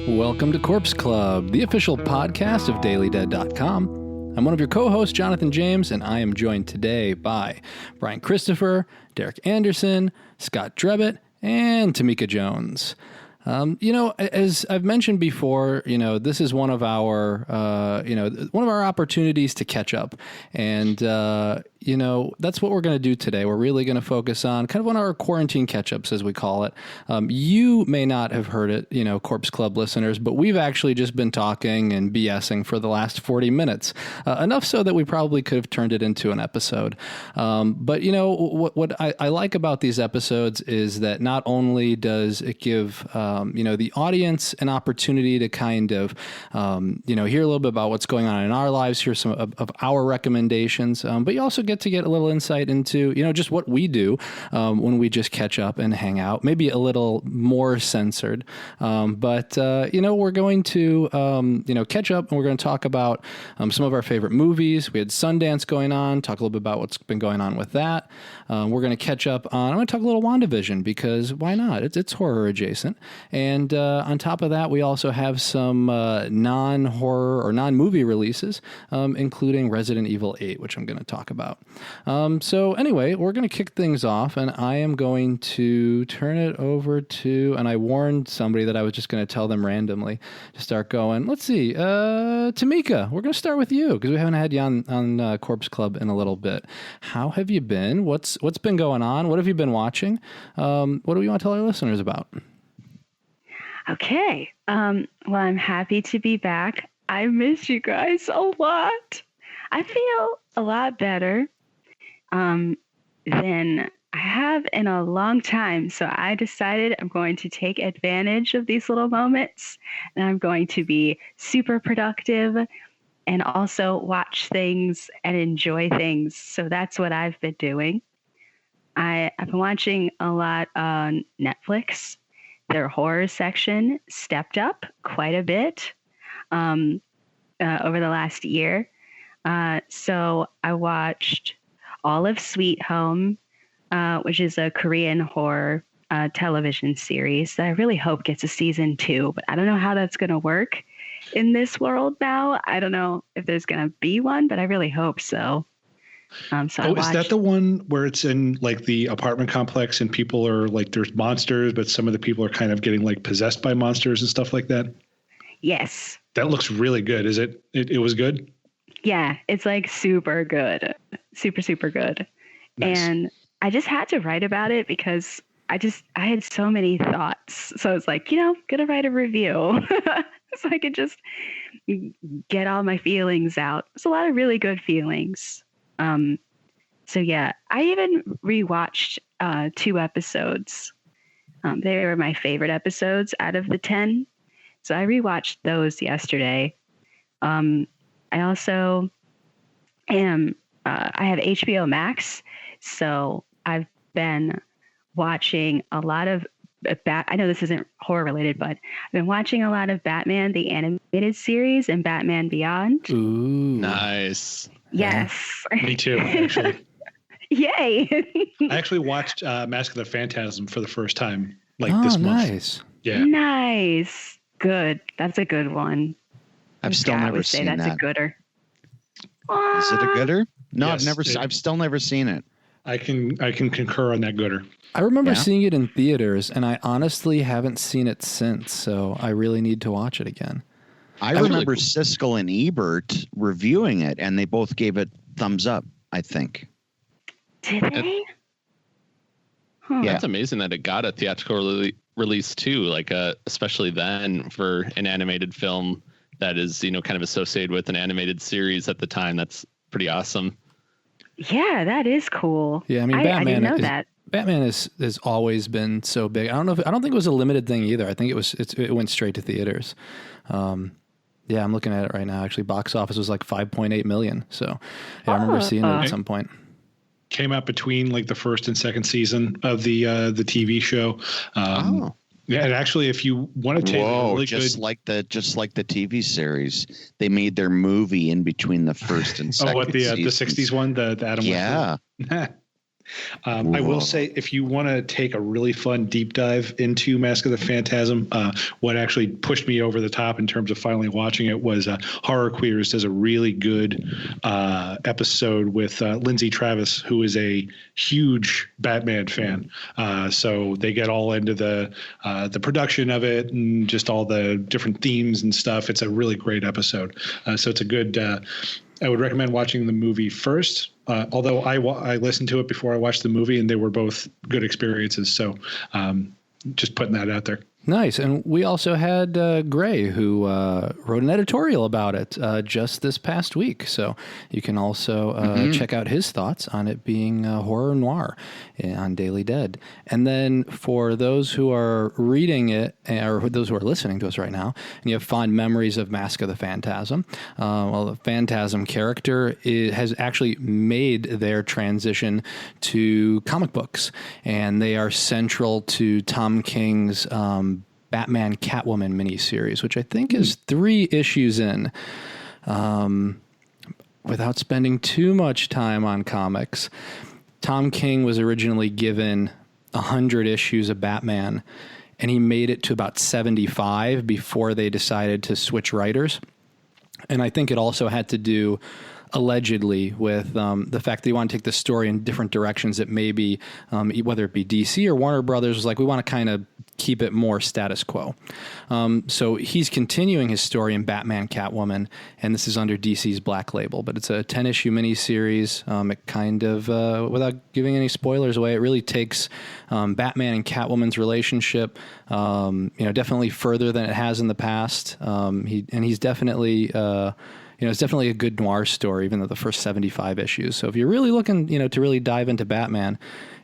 Welcome to Corpse Club, the official podcast of DailyDead.com. I'm one of your co-hosts, Jonathan James, and I am joined today by Bryan Christopher, Derek Anderson, Scott Drebit, and Tamika Jones. As I've mentioned before, this is one of our, one of our opportunities to catch up. And, that's what we're going to do today. We're really going to focus on kind of one of our quarantine catch-ups, as we call it. You may not have heard it, Corpse Club listeners, but we've actually just been talking and BSing for the last 40 minutes, enough so that we probably could have turned it into an episode. But what I like about these episodes is that not only does it give, the audience an opportunity to kind of, hear a little bit about what's going on in our lives, hear some of our recommendations, but you also get to get a little insight into, just what we do when we just catch up and hang out, maybe a little more censored. But we're going to, catch up, and we're going to talk about some of our favorite movies. We had Sundance going on, talk a little bit about what's been going on with that. We're going to catch up on, I'm going to talk a little WandaVision, because why not? It's horror adjacent. And on top of that, we also have some non-horror or non-movie releases, including Resident Evil 8, which I'm going to talk about. So anyway, we're going to kick things off, and I am going to turn it over to, and I warned somebody that I was just going to tell them randomly to start going. Let's see, Tamika, we're going to start with you, because we haven't had you on Corpse Club in a little bit. How have you been? What's been going on? What have you been watching? What do we want to tell our listeners about? Okay. Well, I'm happy to be back. I miss you guys a lot. I feel a lot better than I have in a long time. So I decided I'm going to take advantage of these little moments, and I'm going to be super productive and also watch things and enjoy things. So that's what I've been doing. I've been watching a lot on Netflix. Their horror section stepped up quite a bit over the last year. So I watched all of Sweet Home, which is a Korean horror television series that I really hope gets a season 2, but I don't know how that's going to work in this world now. I don't know if there's going to be one, but I really hope so. Is that the one where it's in like the apartment complex and people are like, there's monsters, but some of the people are kind of getting like possessed by monsters and stuff like that? Yes. That looks really good. Is it? It was good? Yeah, it's like super good. Super, super good. Nice. And I just had to write about it because I had so many thoughts. So I was like, gonna write a review so I could just get all my feelings out. It's a lot of really good feelings. So yeah, I even rewatched 2 episodes. They were my favorite episodes out of the 10. So I rewatched those yesterday. I also I have HBO Max, so I've been watching a lot of I know this isn't horror related, but I've been watching a lot of Batman the Animated Series and Batman Beyond. Ooh, nice. Yes. Me too, actually. Yay. I actually watched Mask of the Phantasm for the first time this month. Nice. Yeah. Nice. Good. That's a good one. I've still never seen that. That's a gooder. Is it a gooder? No, Yes, I've still never seen it. I can concur on that gooder. I remember seeing it in theaters, and I honestly haven't seen it since, so I really need to watch it again. I remember Siskel and Ebert reviewing it, and they both gave it thumbs up, I think. Did they? Yeah. That's amazing that it got a theatrical release too, like especially then for an animated film that is, kind of associated with an animated series at the time. That's pretty awesome. Yeah, that is cool. Yeah, I mean, I didn't know that. Batman has always been so big. I don't think it was a limited thing either. I think it went straight to theaters. Yeah, I'm looking at it right now. Actually, box office was like 5.8 million. So I remember seeing it at some point. Came out between like the first and second season of the TV show. Yeah, and actually, if you want to take just like the TV series, they made their movie in between the first and second. The 60s one, the Adam West. Yeah. I will say, if you want to take a really fun deep dive into Mask of the Phantasm, what actually pushed me over the top in terms of finally watching it was Horror Queers does a really good episode with Lindsay Travis, who is a huge Batman fan. So they get all into the production of it and just all the different themes and stuff. It's a really great episode. So it's a good. I would recommend watching the movie first. Although I listened to it before I watched the movie, and they were both good experiences. So just putting that out there. Nice. And we also had Gray, who wrote an editorial about it just this past week. So you can also check out his thoughts on it being horror noir on Daily Dead. And then for those who are reading it, or those who are listening to us right now, and you have fond memories of Mask of the Phantasm, well, the Phantasm character has actually made their transition to comic books. And they are central to Tom King's Batman Catwoman miniseries, which I think is 3 issues in. Without spending too much time on comics, Tom King was originally given 100 issues of Batman, and he made it to about 75 before they decided to switch writers. And I think it also had to do, allegedly, with the fact that you want to take the story in different directions that maybe, whether it be DC or Warner Brothers, was like, we want to kind of keep it more status quo. So he's continuing his story in Batman Catwoman, and this is under DC's Black Label, but it's a 10-issue miniseries. It kind of, without giving any spoilers away, it really takes Batman and Catwoman's relationship, definitely further than it has in the past. He's definitely... it's definitely a good noir story, even though the first 75 issues. So if you're really looking, to really dive into Batman,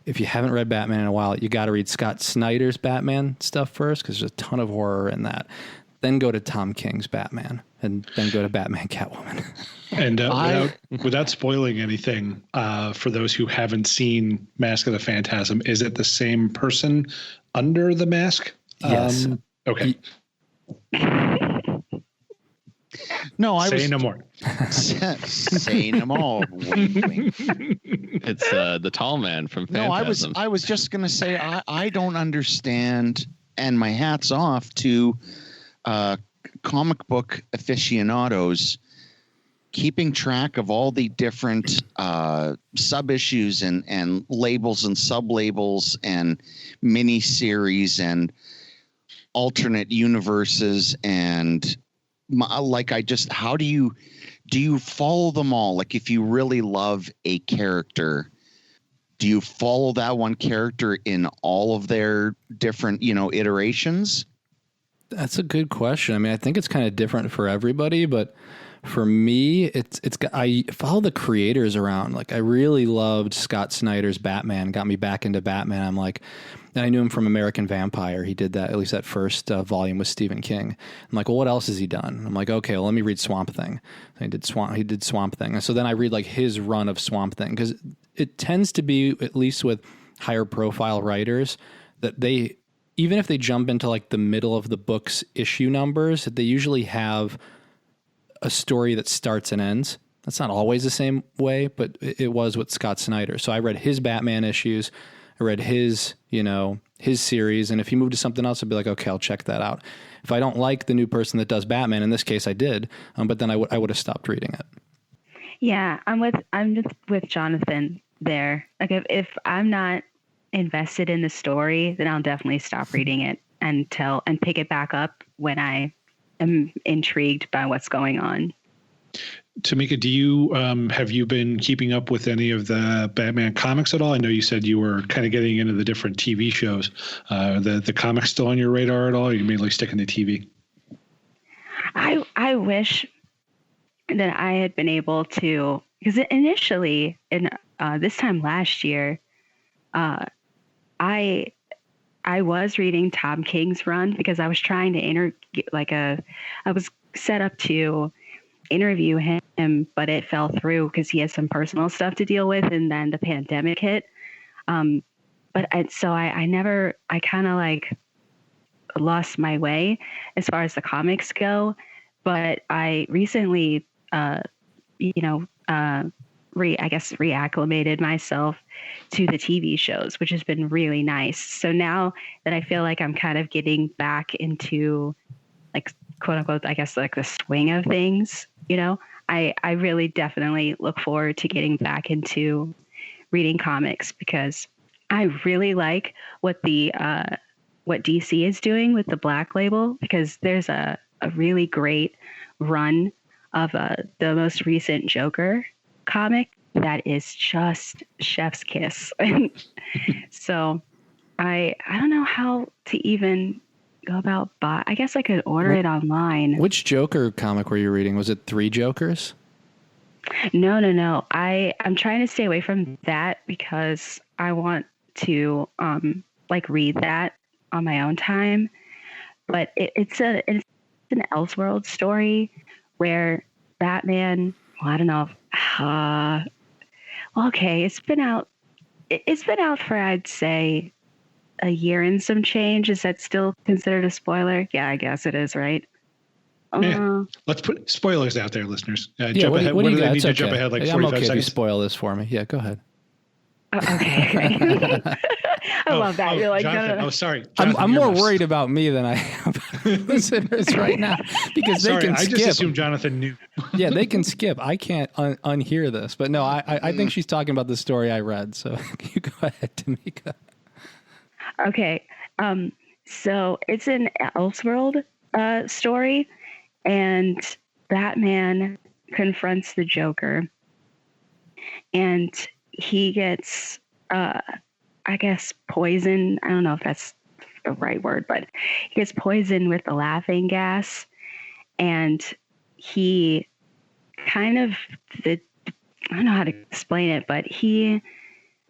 if you haven't read Batman in a while, you got to read Scott Snyder's Batman stuff first, because there's a ton of horror in that. Then go to Tom King's Batman, and then go to Batman Catwoman. And without spoiling anything, for those who haven't seen Mask of the Phantasm, is it the same person under the mask? Yes. Okay. No, Say no more. Say no more. Wink, wink. It's the tall man from Phantasm. No, I was just gonna say I don't understand, and my hat's off to comic book aficionados keeping track of all the different sub issues and labels and sub labels and mini series and alternate universes and. How do you follow them all? Like, if you really love a character, do you follow that one character in all of their different, iterations? That's a good question. I mean, I think it's kind of different for everybody, but for me, I follow the creators around. Like, I really loved Scott Snyder's Batman, got me back into Batman. I'm like, and I knew him from American Vampire. He did that, at least that first volume with Stephen King. I'm like, well, what else has he done? I'm like, okay, well, let me read Swamp Thing. He did Swamp Thing. And so then I read like his run of Swamp Thing, because it tends to be, at least with higher profile writers, that they, even if they jump into like the middle of the book's issue numbers, that they usually have a story that starts and ends. That's not always the same way, but it was with Scott Snyder. So I read his Batman issues. I read his series, and if he moved to something else, I'd be like, okay, I'll check that out. If I don't like the new person that does Batman, in this case I did, but then I would have stopped reading it. Yeah, I'm just with Jonathan there. Like, if I'm not invested in the story, then I'll definitely stop reading it and pick it back up when I am intrigued by what's going on. Tamika, do you have you been keeping up with any of the Batman comics at all? I know you said you were kind of getting into the different TV shows. The comics still on your radar at all? Or are you mainly sticking to TV? I wish that I had been able to, because initially, in this time last year, I was reading Tom King's run because I was trying to I was set up to interview him, but it fell through because he has some personal stuff to deal with, and then the pandemic hit. I kind of like lost my way as far as the comics go. But I recently, reacclimated myself to the TV shows, which has been really nice. So now that I feel like I'm kind of getting back into like quote unquote, I guess like the swing of things, I really definitely look forward to getting back into reading comics because I really like what DC is doing with the Black Label, because there's a really great run of the most recent Joker comic that is just chef's kiss. So I don't know how to even go about I guess I could order it online. Which Joker comic were you reading? Was it 3 Jokers? No. I'm trying to stay away from that because I want to read that on my own time. But it's an Elseworld story where Batman, I don't know. Okay, it's been out for, I'd say, a year and some change. Is that still considered a spoiler? Yeah, I guess it is, right? Yeah. Let's put spoilers out there, listeners. Jump ahead. What do you got? They need It's to okay. jump ahead like I'm 45 okay if you seconds? spoil this for me. Yeah, go ahead. Okay. I love that. You're like, Jonathan, no. Oh, sorry. I'm Jonathan, more you're worried about me than I am about listeners right now because they Sorry, can I skip. just assumed Jonathan knew. Yeah, they can skip. I can't unhear this. But no, I think she's talking about the story I read. So you go ahead, Tamika. Okay. So it's an Elseworld story, and Batman confronts the Joker, and he gets, I guess, poison. I don't know if that's the right word, but he gets poisoned with the laughing gas, and he kind of, I don't know how to explain it, but he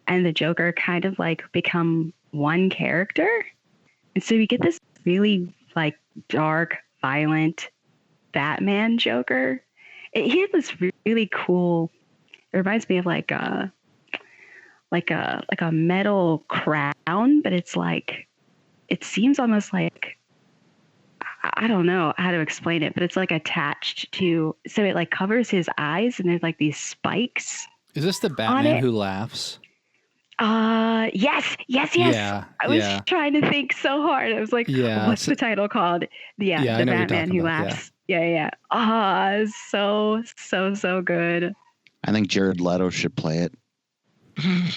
and the Joker kind of like become one character. And so you get this really like dark, violent Batman Joker. He had this really cool, it reminds me of like a metal crown, but it's like, it seems almost like, I don't know how to explain it, but it's like attached to, so it like covers his eyes and there's like these spikes. Is this the Batman who laughs? Yes. Yeah, I was trying to think so hard. I was like, what's the title called? The Batman who laughs. Yeah. So good. I think Jared Leto should play it. I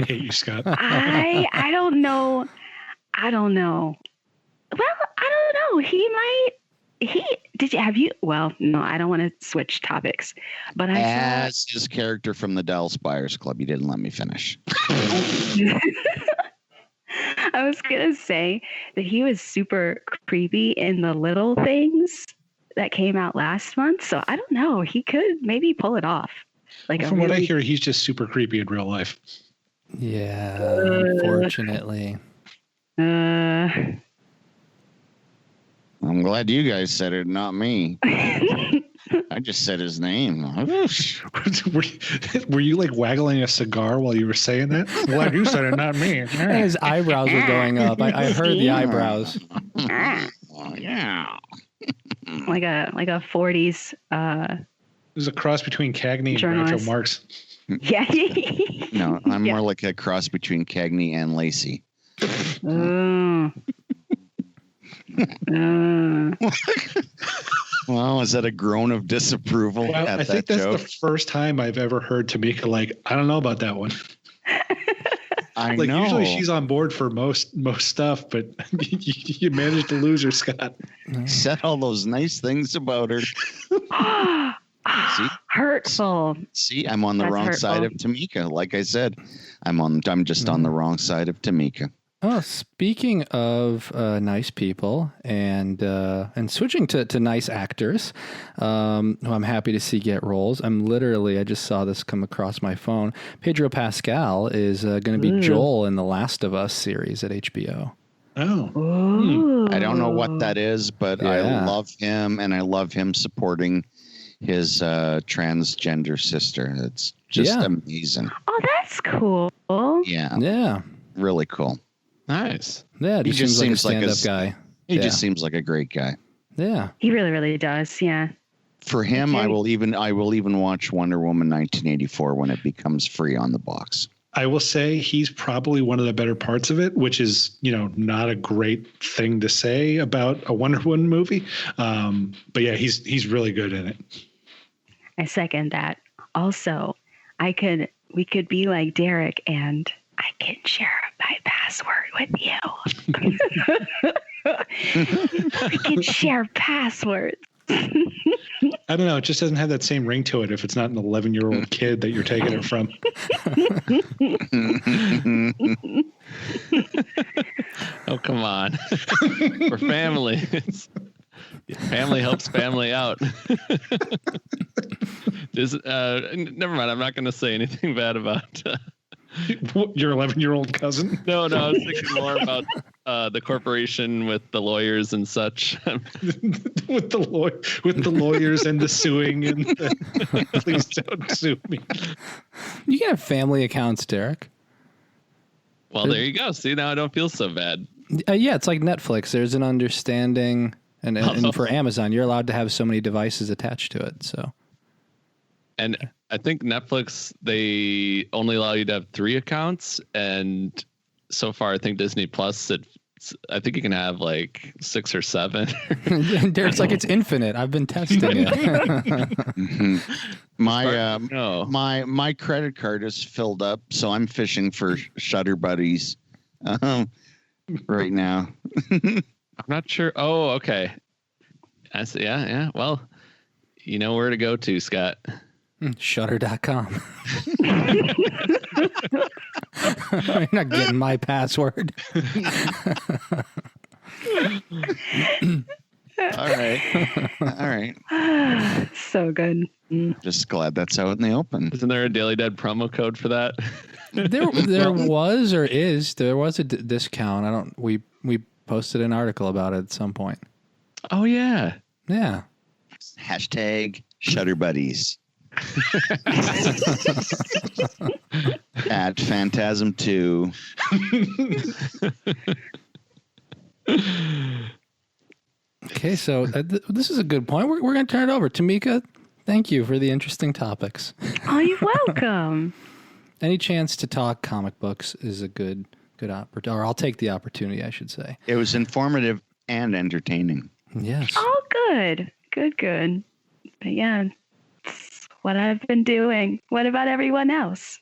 hate you, Scott. I don't know. Well, I don't know. Well, no, I don't want to switch topics, but As his character from the Dallas Buyers Club. You didn't let me finish. I was going to say that he was super creepy in The Little Things that came out last month. So I don't know. He could maybe pull it off. From what I hear, he's just super creepy in real life. Yeah, unfortunately. I'm glad you guys said it, not me. I just said his name. Were you like waggling a cigar while you were saying that? I'm glad you said it, not me. His eyebrows were going up. I heard the eyebrows. Oh, yeah. like a 40s. It was a cross between Cagney and journalist. Groucho Marx. Yeah. No, I'm more like a cross between Cagney and Lacey. Well, is that a groan of disapproval Well, at I think that that's joke? the first time I've ever heard Tamika like, I don't know about that one. I Like know. usually she's on board for most stuff, but you managed to lose her, Scott. Said all those nice things about her. See? Hurtful. See, I'm on the That's wrong hurtful. side of Tamika. Like I said, I'm just on the wrong side of Tamika. Oh, speaking of nice people and switching to nice actors, who I'm happy to see get roles. I just saw this come across my phone. Pedro Pascal is going to be Joel in the Last of Us series at HBO. Oh. Ooh. I don't know what that is, but I love him, and I love him supporting his transgender sister. It's just amazing. Oh, that's cool. Yeah. Really cool. Nice. Yeah, He just seems like stand-up guy. He just seems like a great guy. Yeah. He really, really does. Yeah. For him, Okay. I will even watch Wonder Woman 1984 when it becomes free on the box. I will say he's probably one of the better parts of it, which is, not a great thing to say about a Wonder Woman movie. But yeah, he's really good in it. I second that. Also, we could be like Derek and I can share my password with you. We can share passwords. I don't know. It just doesn't have that same ring to it if it's not an 11-year-old kid that you're taking it from. Oh, come on. We're family. Family helps family out. Never mind. I'm not going to say anything bad about Your 11-year-old cousin? No, I was thinking more about the corporation with the lawyers and such. with the lawyers and the suing and please don't sue me. You can have family accounts, Derek. Well, there you go. See, now I don't feel so bad. Yeah, it's like Netflix. There's an understanding, and for Amazon, you're allowed to have so many devices attached to it. So, and I think Netflix, they only allow you to have 3 accounts, and so far, I think Disney Plus, I think you can have like 6 or 7. Derek's like, it's infinite. I've been testing it. My credit card is filled up, so I'm fishing for Shutter Buddies right now. I'm not sure. Oh, okay. Yeah. Well, you know where to go to, Scott. Shutter.com. You're not getting my password. All right. So good. Just glad that's out in the open. Isn't there a Daily Dead promo code for that? There was a discount. We posted an article about it at some point. Oh, yeah. Yeah. Hashtag Shutter Buddies. At Phantasm 2. Okay, so this is a good point. We're going to turn it over. Tamika, thank you for the interesting topics. Oh, you're welcome. Any chance to talk comic books is a good opportunity, or I'll take the opportunity, I should say. It was informative and entertaining. Yes. Oh, good. Good. But yeah, it's what I've been doing. What about everyone else?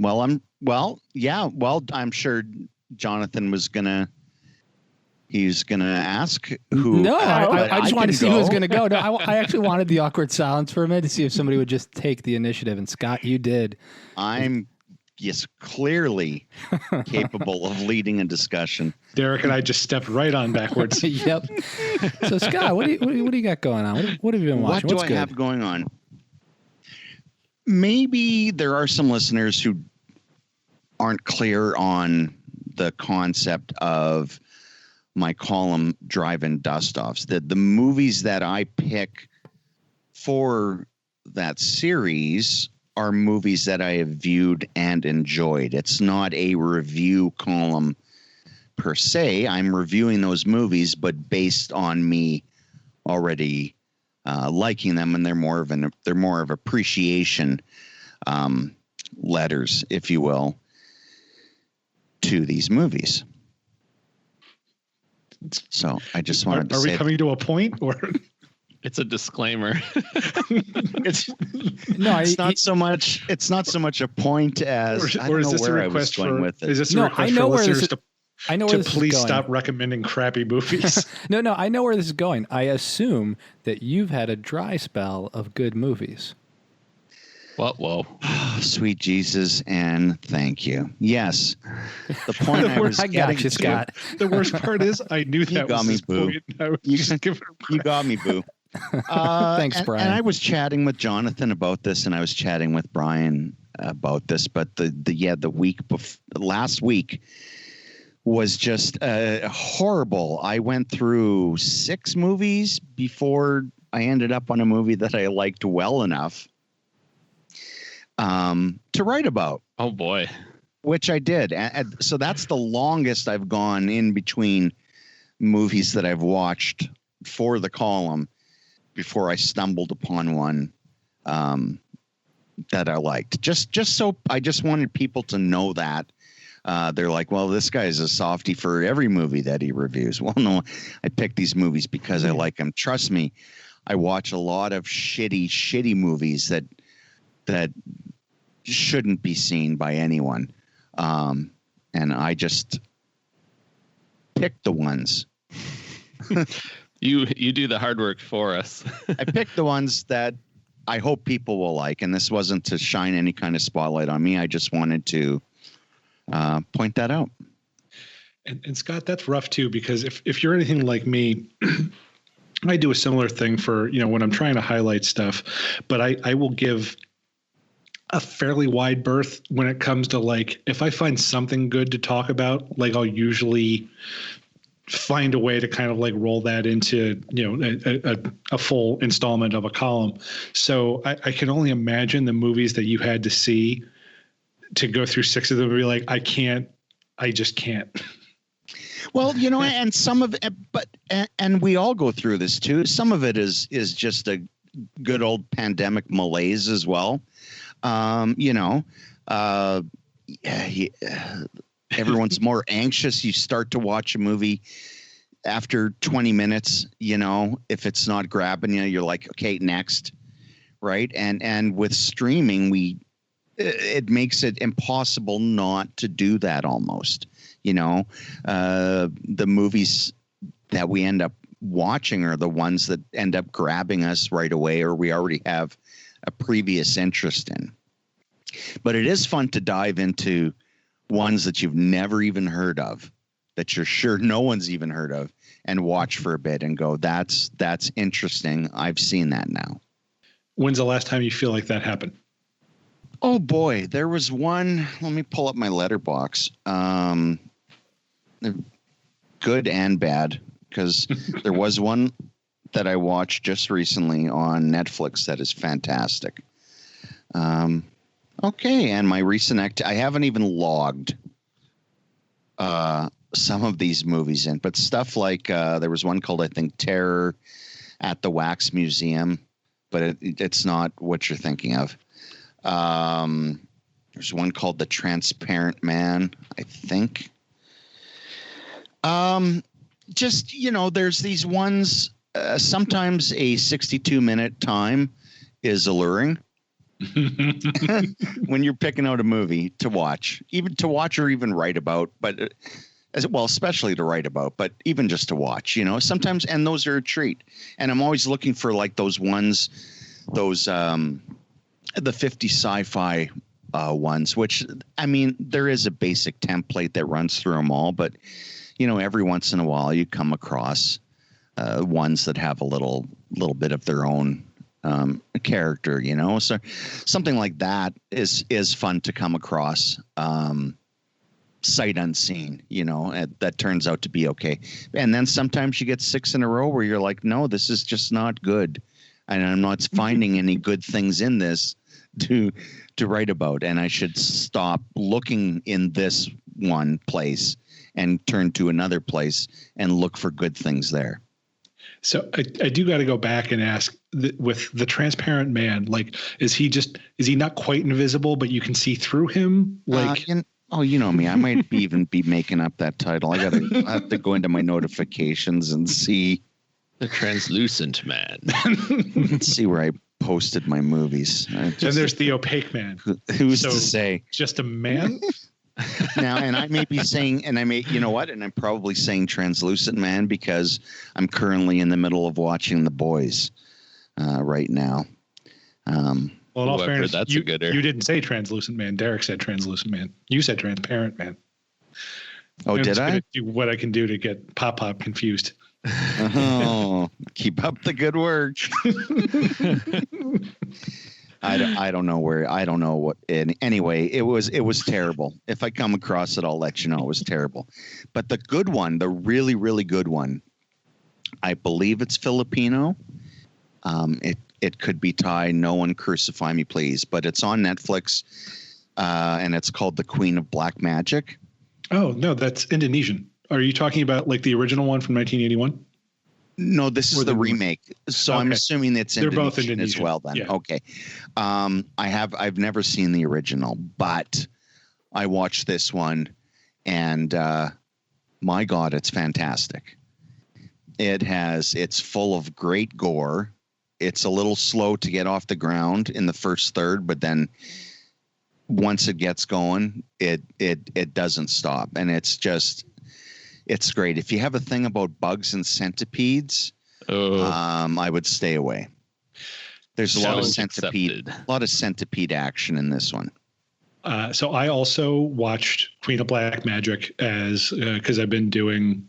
I'm sure Jonathan was he's gonna ask who. No, I just wanted to see who was going to go. No, I actually wanted the awkward silence for a minute to see if somebody would just take the initiative. And Scott, you did. I'm clearly capable of leading a discussion. Derek and I just stepped right on backwards. Yep. So Scott, what do you got going on? What have you been watching? What do I have going on? Maybe there are some listeners who aren't clear on the concept of my column drive-in dust-offs. The movies that I pick for that series are movies that I have viewed and enjoyed. It's not a review column per se. I'm reviewing those movies, but based on me already liking them, and they're more of appreciation letters, if you will, to these movies. So I just wanted to say, are we coming to a point, or it's a disclaimer? it's not so much a point as I don't know where I was going with it. Is this a request for listeners to please going. Stop recommending crappy movies? No, I know where this is going. I assume that you've had a dry spell of good movies. Whoa. Oh, sweet Jesus, and thank you. Yes. The point I got you, Scott. The worst part is I knew that was his point. You got me, boo. Thanks, Brian. And I was chatting with Jonathan about this, and I was chatting with Brian about this, but the week last week was just horrible. I went through 6 movies before I ended up on a movie that I liked well enough to write about. Oh boy. Which I did. So that's the longest I've gone in between movies that I've watched for the column before I stumbled upon one that I liked. Just so I just wanted people to know that. They're like, well, this guy is a softie for every movie that he reviews. Well, no, I pick these movies because I like them. Trust me, I watch a lot of shitty movies that shouldn't be seen by anyone. And I just pick the ones. You do the hard work for us. I pick the ones that I hope people will like. And this wasn't to shine any kind of spotlight on me. I just wanted to point that out. And Scott, that's rough too, because if you're anything like me, I do a similar thing for, when I'm trying to highlight stuff, but I will give a fairly wide berth when it comes to, like, if I find something good to talk about, like, I'll usually find a way to kind of like roll that into, a full installment of a column. So I can only imagine the movies that you had to see to go through 6 of them and be like, I just can't. Well, and some of it, and we all go through this too. Some of it is just a good old pandemic malaise as well. Everyone's more anxious. You start to watch a movie after 20 minutes, if it's not grabbing you, you're like, okay, next. Right. And with streaming, it makes it impossible not to do that almost. The movies that we end up watching are the ones that end up grabbing us right away, or we already have a previous interest in. But it is fun to dive into ones that you've never even heard of, that you're sure no one's even heard of, and watch for a bit and go, that's interesting. I've seen that now. When's the last time you feel like that happened? Oh boy, there was one. Let me pull up my letterbox. Good and bad, because there was one that I watched just recently on Netflix that is fantastic. Okay, and my recent I haven't even logged some of these movies in, but stuff like there was one called, I think, Terror at the Wax Museum, but it's not what you're thinking of. There's one called The Transparent Man, I think. Just, there's these ones, sometimes a 62-minute time is alluring when you're picking out a movie to watch or even write about, but especially to write about, but even just to watch, sometimes, and those are a treat. And I'm always looking for like those ones, the 50 sci-fi ones, which, I mean, there is a basic template that runs through them all, but every once in a while you come across ones that have a little bit of their own character, so something like that is fun to come across, sight unseen, that turns out to be okay. And then sometimes you get 6 in a row where you're like, no, this is just not good, and I'm not finding any good things in this to write about, and I should stop looking in this one place and turn to another place and look for good things there. So I do got to go back and ask, with The Transparent Man, like, is he not quite invisible, but you can see through him? Like, you know me, I might even be making up that title. I have to go into my notifications and see. The Translucent Man. Let's see where I posted my movies. And there's The Opaque Man. Who's to say? Just a man? Now, and I may be saying, and I'm probably saying Translucent Man because I'm currently in the middle of watching The Boys right now. Well, in all fairness, that's you a gooder. You didn't say Translucent Man. Derek said Translucent Man. You said Transparent Man. Oh, did I? Do what I can do to get Pop confused. Oh, keep up the good work. I don't know what. Anyway, it was terrible. If I come across it, I'll let you know. It was terrible. But the good one, the really, really good one, I believe it's Filipino. It could be Thai. No one crucify me, please. But it's on Netflix, and it's called The Queen of Black Magic. Oh no, that's Indonesian. Are you talking about like the original one from 1981? No, this is Or the the- remake. So I'm Okay. assuming it's They're both Indonesian as Indonesian. well then. Yeah. Okay. I've never seen the original, but I watched this one and my God, it's fantastic. It's full of great gore. It's a little slow to get off the ground in the first third, but then once it gets going, it doesn't stop. And it's great. If you have a thing about bugs and centipedes, I would stay away. There's a lot of centipede action in this one. So I also watched Queen of Black Magic because I've been doing.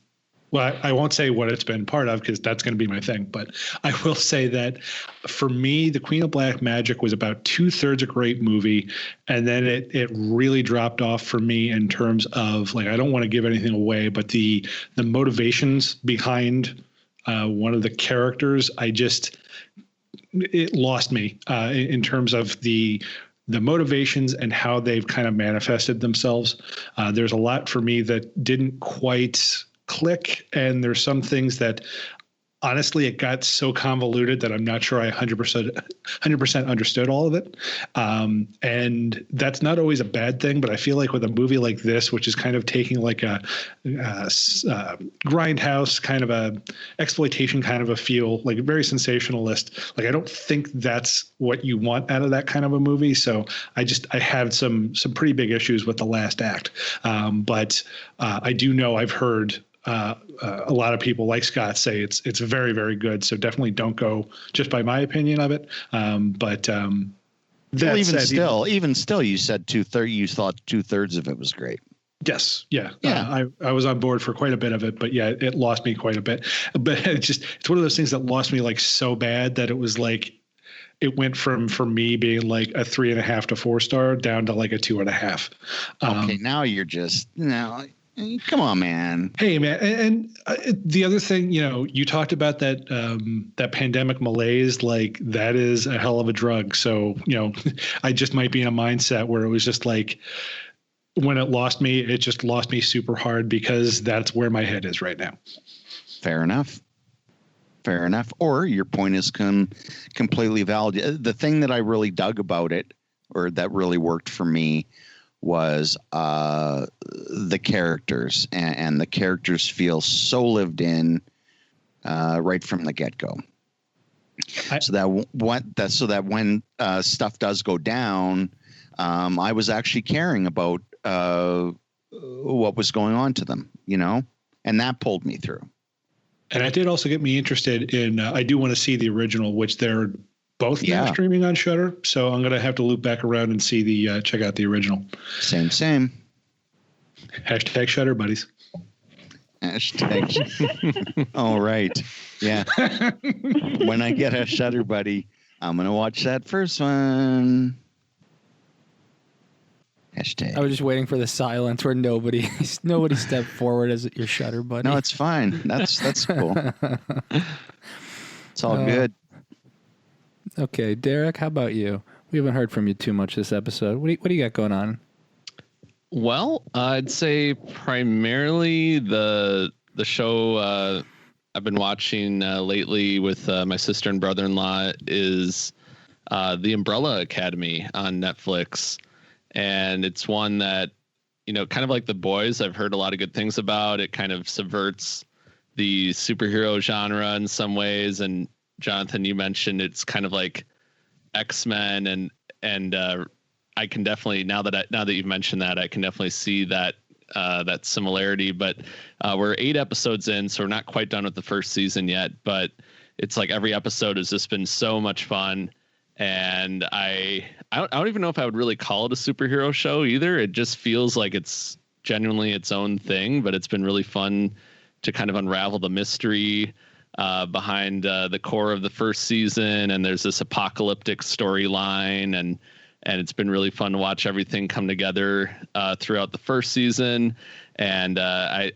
Well, I won't say what it's been part of because that's going to be my thing. But I will say that for me, the Queen of Black Magic was about 2/3 a great movie. And then it really dropped off for me in terms of, like, I don't want to give anything away, but the motivations behind one of the characters, it lost me in terms of the motivations and how they've kind of manifested themselves. There's a lot for me that didn't quite click, and there's some things that honestly it got so convoluted that I'm not sure I 100% understood all of it. And that's not always a bad thing, but I feel like with a movie like this, which is kind of taking like a grindhouse kind of a exploitation kind of a feel, like very sensationalist, like I don't think that's what you want out of that kind of a movie. So I had some pretty big issues with the last act. But I do know I've heard a lot of people like Scott say it's very, very good. So definitely don't go just by my opinion of it. But well, even still, you said 2/3. You thought 2/3 of it was great. Yes. Yeah. Yeah. I was on board for quite a bit of it, but yeah, it lost me quite a bit. But it's one of those things that lost me like so bad that it was like, it went from, for me being like a 3.5 to 4 star down to like a 2.5. Okay. Now come on, man. Hey, man. And the other thing, you talked about that pandemic malaise, like that is a hell of a drug. So, I just might be in a mindset where it was just like, when it lost me, it just lost me super hard because that's where my head is right now. Fair enough. Or your point is completely valid. The thing that I really dug about it, or that really worked for me, was the characters, and the characters feel so lived in right from the get-go. So that when stuff does go down, I was actually caring about what was going on to them, and that pulled me through. And it did also get me interested in, I do want to see the original, which they're both now streaming on Shudder. So I'm going to have to loop back around and see check out the original. Same. Hashtag Shudder buddies. Hashtag. All right. Yeah. When I get a Shudder buddy, I'm going to watch that first one. Hashtag. I was just waiting for the silence where nobody stepped forward as your Shudder buddy. No, it's fine. That's cool. It's all good. Okay, Derek, how about you? We haven't heard from you too much this episode. What do you got going on? Well, I'd say primarily the show I've been watching lately with my sister and brother-in-law is The Umbrella Academy on Netflix. And it's one that, kind of like The Boys, I've heard a lot of good things about. It kind of subverts the superhero genre in some ways. And Jonathan, you mentioned it's kind of like X-Men, and I can definitely, now that you've mentioned that, I can definitely see that similarity. But we're 8 episodes in, so we're not quite done with the first season yet. But it's like every episode has just been so much fun. And I don't even know if I would really call it a superhero show either. It just feels like it's genuinely its own thing, but it's been really fun to kind of unravel the mystery behind the core of the first season. And there's this apocalyptic storyline, and it's been really fun to watch everything come together throughout the first season. And I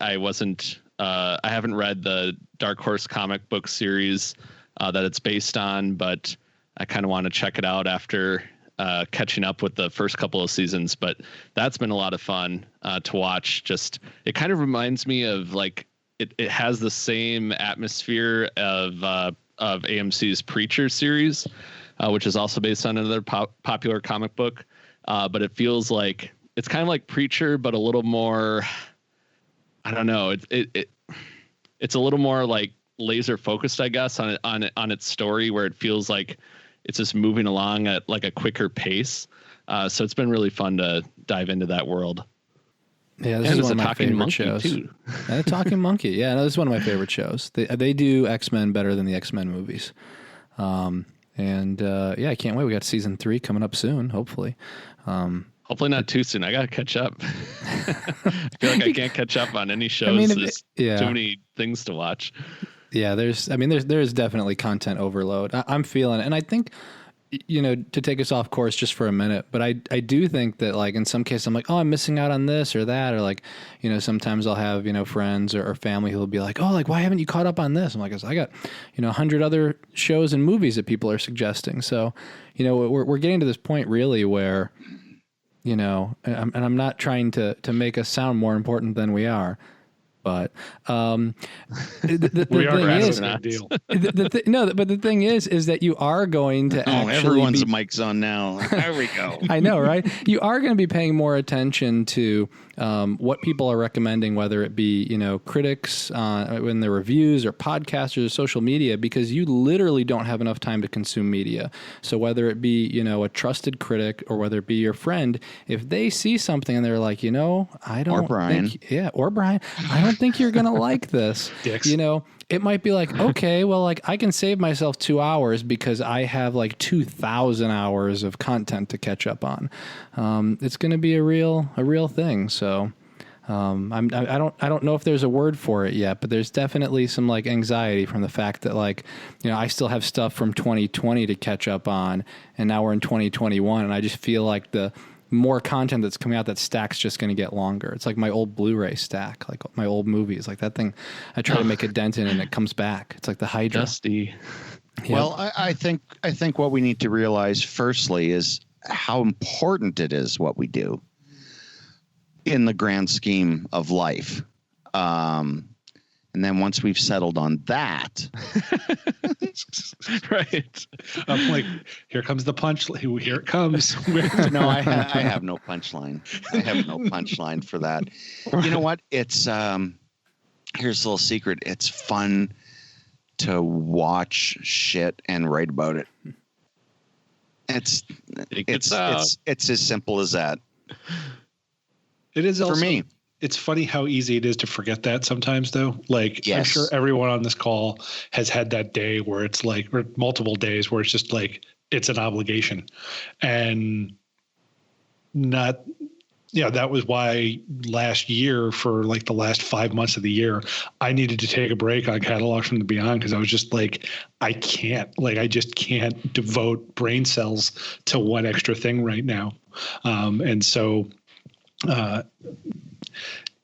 haven't read the Dark Horse comic book series that it's based on, but I kind of want to check it out after catching up with the first couple of seasons. But that's been a lot of fun to watch. Just, it kind of reminds me of like it has the same atmosphere of AMC's Preacher series, which is also based on another popular comic book. But it feels like it's kind of like Preacher, but a little more. I don't know. It's a little more like laser focused, I guess, on its story, where it feels like it's just moving along at like a quicker pace. So it's been really fun to dive into that world. Yeah, this is one of my favorite shows. Too. And Talking Monkey. Yeah, no, this is one of my favorite shows. They do X-Men better than the X-Men movies. I can't wait. We got season 3 coming up soon, hopefully. Hopefully not too soon. I got to catch up. I feel like I can't catch up on any shows. There's too many things to watch. Yeah, there is definitely content overload. I'm feeling it. And I think, to take us off course just for a minute, but I do think that, like, in some cases I'm like, oh, I'm missing out on this or that, or like, sometimes I'll have, friends or family who will be like, oh, like, why haven't you caught up on this? I'm like, I got, 100 other shows and movies that people are suggesting. So, we're getting to this point really where, and I'm not trying to make us sound more important than we are. But the thing is that you are going to actually everyone's mic's on now. There we go. I know, right? You are going to be paying more attention to what people are recommending, whether it be, critics in their reviews or podcasters or social media, because you literally don't have enough time to consume media. So whether it be, a trusted critic or whether it be your friend, if they see something and they're like, I don't or Brian. Or Brian, I don't think you're going to like this. Dicks. It might be like, okay, well, like I can save myself 2 hours because I have like 2,000 hours of content to catch up on. It's going to be a real thing. So I don't know if there's a word for it yet, but there's definitely some like anxiety from the fact that, like, I still have stuff from 2020 to catch up on, and now we're in 2021, and I just feel like the more content that's coming out, that stack's just going to get longer. It's like my old Blu-ray stack, like my old movies, like that thing I try to make a dent in and it comes back. It's like the Hydra. Dusty. Yep. Well, I think what we need to realize firstly is how important it is what we do in the grand scheme of life. And then once we've settled on that, right. I'm like, here comes the punch. Here it comes. No, I have no punchline. I have no punchline for that. You know what? It's here's a little secret. It's fun to watch shit and write about it. It's as simple as that. It is also, for me. It's funny how easy it is to forget that sometimes, though. Like, yes. I'm sure everyone on this call has had that day where it's like, or multiple days where it's just like, it's an obligation. And that was why last year, for like the last 5 months of the year, I needed to take a break on Catalog from the Beyond, because I was just like, I just can't devote brain cells to one extra thing right now. And so,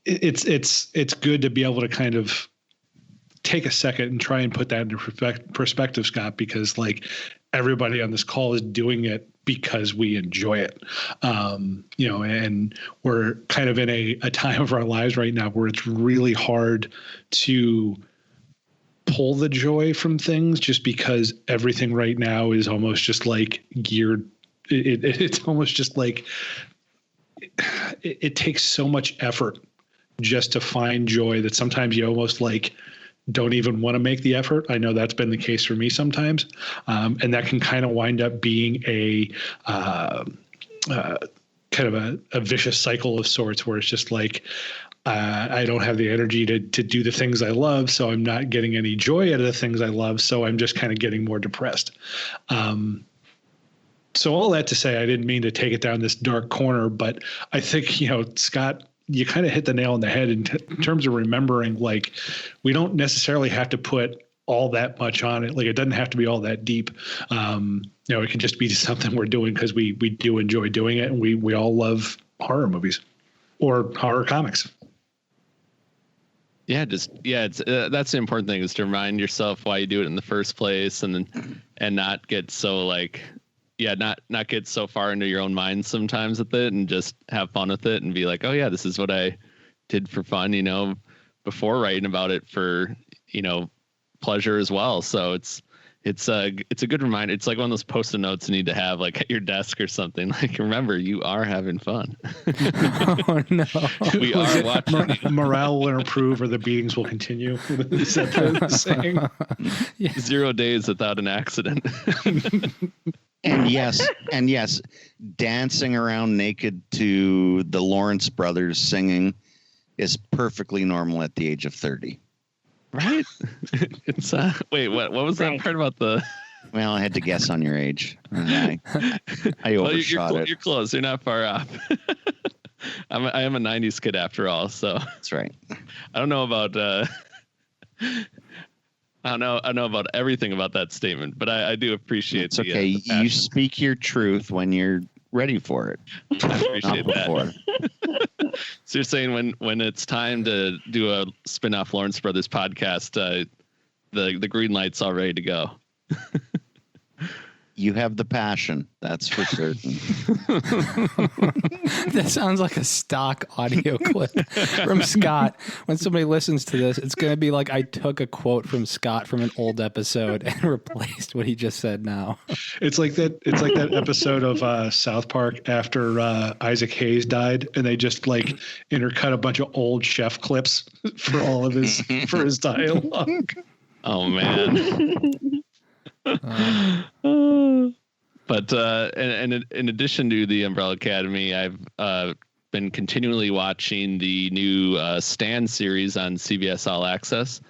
it's good to be able to kind of take a second and try and put that into perspective, Scott, because like everybody on this call is doing it because we enjoy it. And we're kind of in a time of our lives right now where it's really hard to pull the joy from things, just because everything right now is almost just like geared. It's almost just like, it takes so much effort just to find joy that sometimes you almost like don't even want to make the effort. I know that's been the case for me sometimes. And that can kind of wind up being a kind of a vicious cycle of sorts, where it's just like, I don't have the energy to do the things I love, so I'm not getting any joy out of the things I love. So I'm just kind of getting more depressed. So all that to say, I didn't mean to take it down this dark corner, but I think, Scott, you kind of hit the nail on the head in terms of remembering, like, we don't necessarily have to put all that much on it. Like, it doesn't have to be all that deep. It can just be something we're doing because we do enjoy doing it. And we all love horror movies or horror comics. It's that's the important thing, is to remind yourself why you do it in the first place, and not get so like, not get so far into your own mind sometimes with it, and just have fun with it and be like, oh yeah, this is what I did for fun, before writing about it for, pleasure as well. So it's a good reminder. It's like one of those post-it notes you need to have like at your desk or something. Like, remember, you are having fun. Oh no. We are watching. Morale will improve or the beatings will continue. Is that the saying? Yeah. 0 days without an accident. And yes, dancing around naked to the Lawrence brothers singing is perfectly normal at the age of 30. Right? It's wait, what was that part about the? Well, I had to guess on your age. I overshot it. You're close. You're not far off. I am a 90s kid after all, so That's right. I don't know about I don't know about everything about that statement, but I do appreciate It's okay. the You speak your truth when you're ready for it. I appreciate Not that. before. So you're saying when it's time to do a spin-off Lawrence Brothers podcast, the green light's all ready to go. You have the passion, that's for certain. That sounds like a stock audio clip from Scott. When somebody listens to this, it's going to be like I took a quote from Scott from an old episode and replaced what he just said now. It's like that episode of South Park after Isaac Hayes died, and they just like intercut a bunch of old chef clips for all of his dialogue. Oh man. But and in addition to the Umbrella Academy, I've been continually watching the new Stan series on CBS All Access,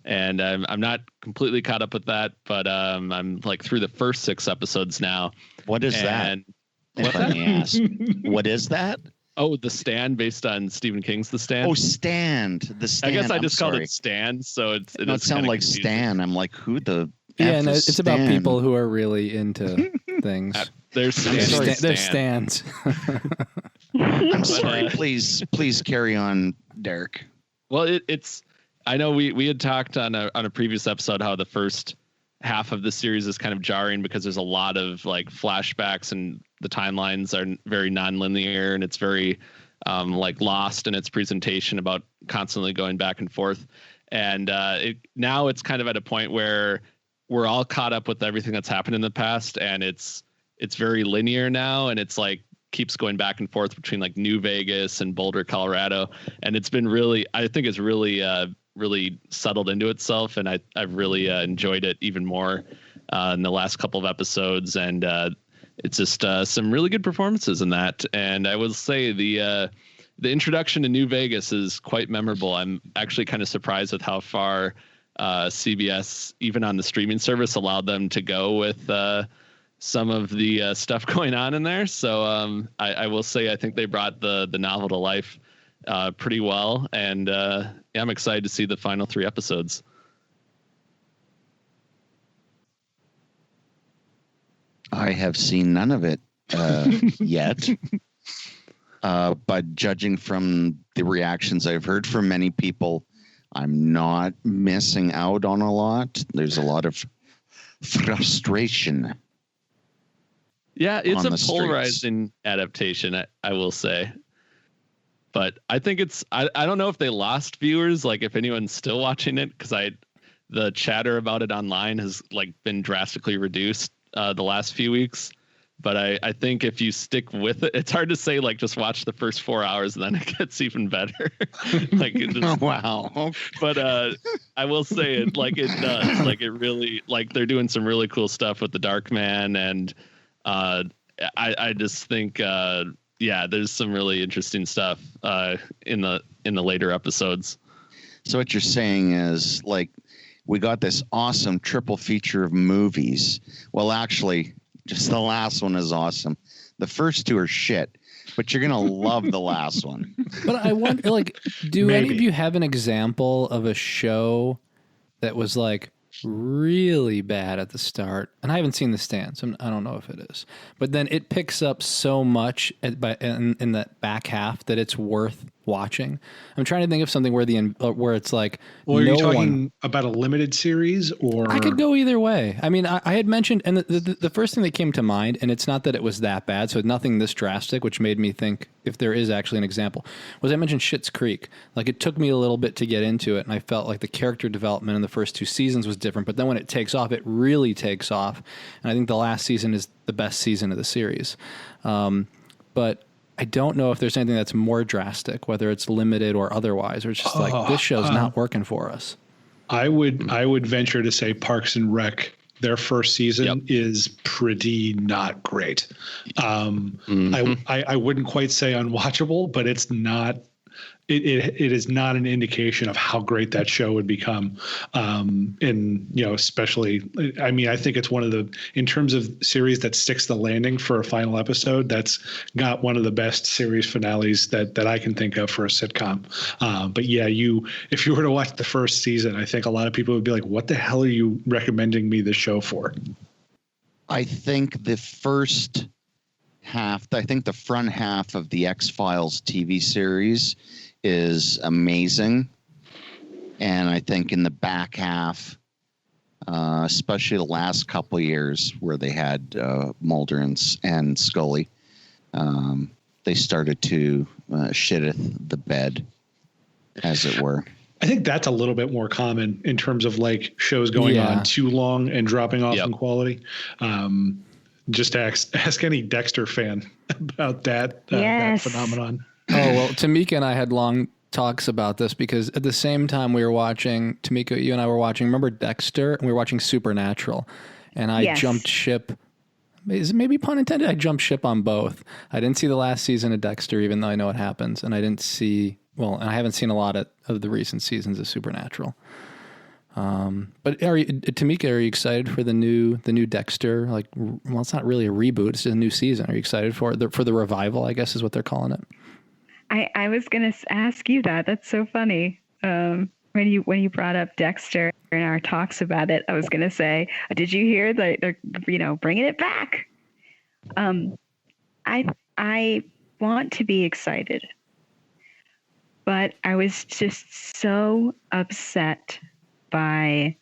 and I'm not completely caught up with that, but I'm like through the first 6 episodes now. What is that? If I may ask, what is that? Oh, The Stand, based on Stephen King's The Stand. Oh, Stand. The Stand. I guess I I'm just called sorry. it Stand, so it sounds like Stan. I'm like, who the? Yeah, F and is it's about Stan? people who are really into things. There's Their stands. I'm sorry. Please carry on, Derek. Well, it's. I know we had talked on a previous episode how the first half of the series is kind of jarring because there's a lot of like flashbacks and the timelines are very nonlinear and it's very like lost in its presentation about constantly going back and forth. And now it's kind of at a point where we're all caught up with everything that's happened in the past, and it's very linear now, and it's like keeps going back and forth between like New Vegas and Boulder, Colorado, and it's been really, I think it's really really settled into itself, and I've really enjoyed it even more in the last couple of episodes, and it's just some really good performances in that. And I will say the introduction to New Vegas is quite memorable. I'm actually kind of surprised with how far CBS, even on the streaming service, allowed them to go with some of the stuff going on in there. So I will say I think they brought the novel to life pretty well, and I'm excited to see the final 3 episodes. I have seen none of it yet. But judging from the reactions I've heard from many people, I'm not missing out on a lot. There's a lot of frustration. Yeah, it's a the streets. polarizing adaptation, I will say. But I think I don't know if they lost viewers, like if anyone's still watching it, because the chatter about it online has like been drastically reduced the last few weeks. But I think if you stick with it, it's hard to say like just watch the first 4 hours and then it gets even better. Like it just, Oh, wow. But I will say it does. Like it really, like they're doing some really cool stuff with the Dark Man, and I just think there's some really interesting stuff in the later episodes. So what you're saying is like we got this awesome triple feature of movies. Well, actually, just the last one is awesome. The first 2 are shit, but you're gonna love the last one. But I wonder, like, do Maybe. any of you have an example of a show that was like really bad at the start? And I haven't seen The Stand, so I don't know if it is. But then it picks up so much in that back half that it's worth watching. I'm trying to think of something where it's like, Well, are no you talking one, about a limited series, or I could go either way. I mean, I had mentioned, and the first thing that came to mind, and it's not that it was that bad, so nothing this drastic, which made me think if there is actually an example, was I mentioned Schitt's Creek. Like, it took me a little bit to get into it, and I felt like the character development in the first 2 seasons was different, but then when it takes off, it really takes off. And I think the last season is the best season of the series. But I don't know if there's anything that's more drastic, whether it's limited or otherwise, or it's just like, this show's not working for us. I would venture to say Parks and Rec, their first season is pretty not great. I wouldn't quite say unwatchable, but it's not. It is not an indication of how great that show would become. And, especially, I mean, I think it's one of the, in terms of series that sticks the landing for a final episode, that's got one of the best series finales that I can think of for a sitcom. But yeah, if you were to watch the first season, I think a lot of people would be like, what the hell are you recommending me this show for? I think the front half of the X-Files TV series is amazing. And I think in the back half, especially the last couple of years where they had Mulder and Scully, they started to shit the bed, as it were. I think that's a little bit more common in terms of like shows going on too long and dropping off in quality. Just ask any Dexter fan about that phenomenon. Oh, well, Tamika and I had long talks about this because at the same time we were watching, Tamika, you and I were watching, remember Dexter? And we were watching Supernatural. And I jumped ship. Is it maybe pun intended? I jumped ship on both. I didn't see the last season of Dexter, even though I know what happens. And I didn't see, and I haven't seen a lot of the recent seasons of Supernatural. But Tamika, are you excited for the new Dexter? Like, well, it's not really a reboot; it's just a new season. Are you excited for the revival? I guess is what they're calling it. I was gonna ask you that. That's so funny. When you brought up Dexter in our talks about it, I was gonna say, did you hear that they're bringing it back? I want to be excited, but I was just so upset by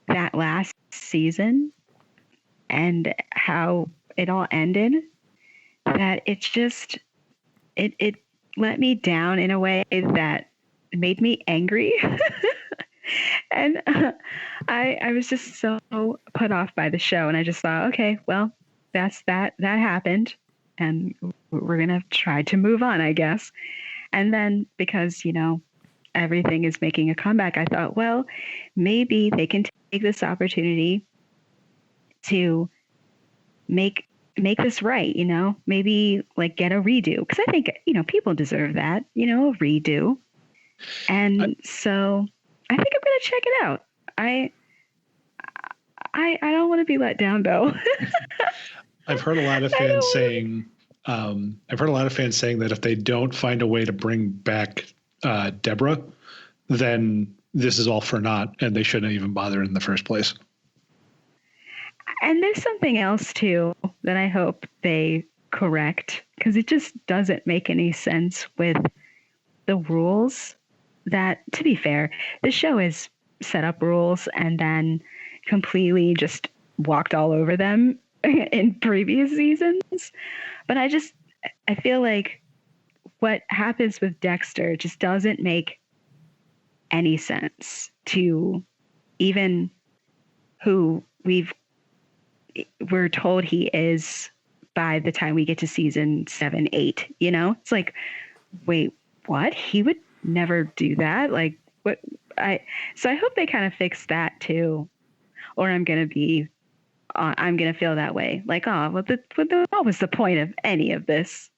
that last season and how it all ended, that it let me down in a way that made me angry. And I was just so put off by the show, and I just thought, okay, well, that happened, and we're gonna try to move on, I guess. And then because everything is making a comeback, I thought, well, maybe they can take this opportunity to make this right, maybe like get a redo. Because I think, people deserve that, a redo. And so I think I'm going to check it out. I don't want to be let down, though. I've heard a lot of fans saying, that if they don't find a way to bring back Deborah, then this is all for naught, and they shouldn't even bother in the first place. And there's something else too that I hope they correct, because it just doesn't make any sense with the rules. That, to be fair, the show has set up rules and then completely just walked all over them in previous seasons. But I feel like what happens with Dexter just doesn't make any sense to even who we're told he is by the time we get to season 7, 8, it's like, wait, what? He would never do that. Like, what? So I hope they kind of fix that too, or I'm going to feel that way. Like, what was the point of any of this?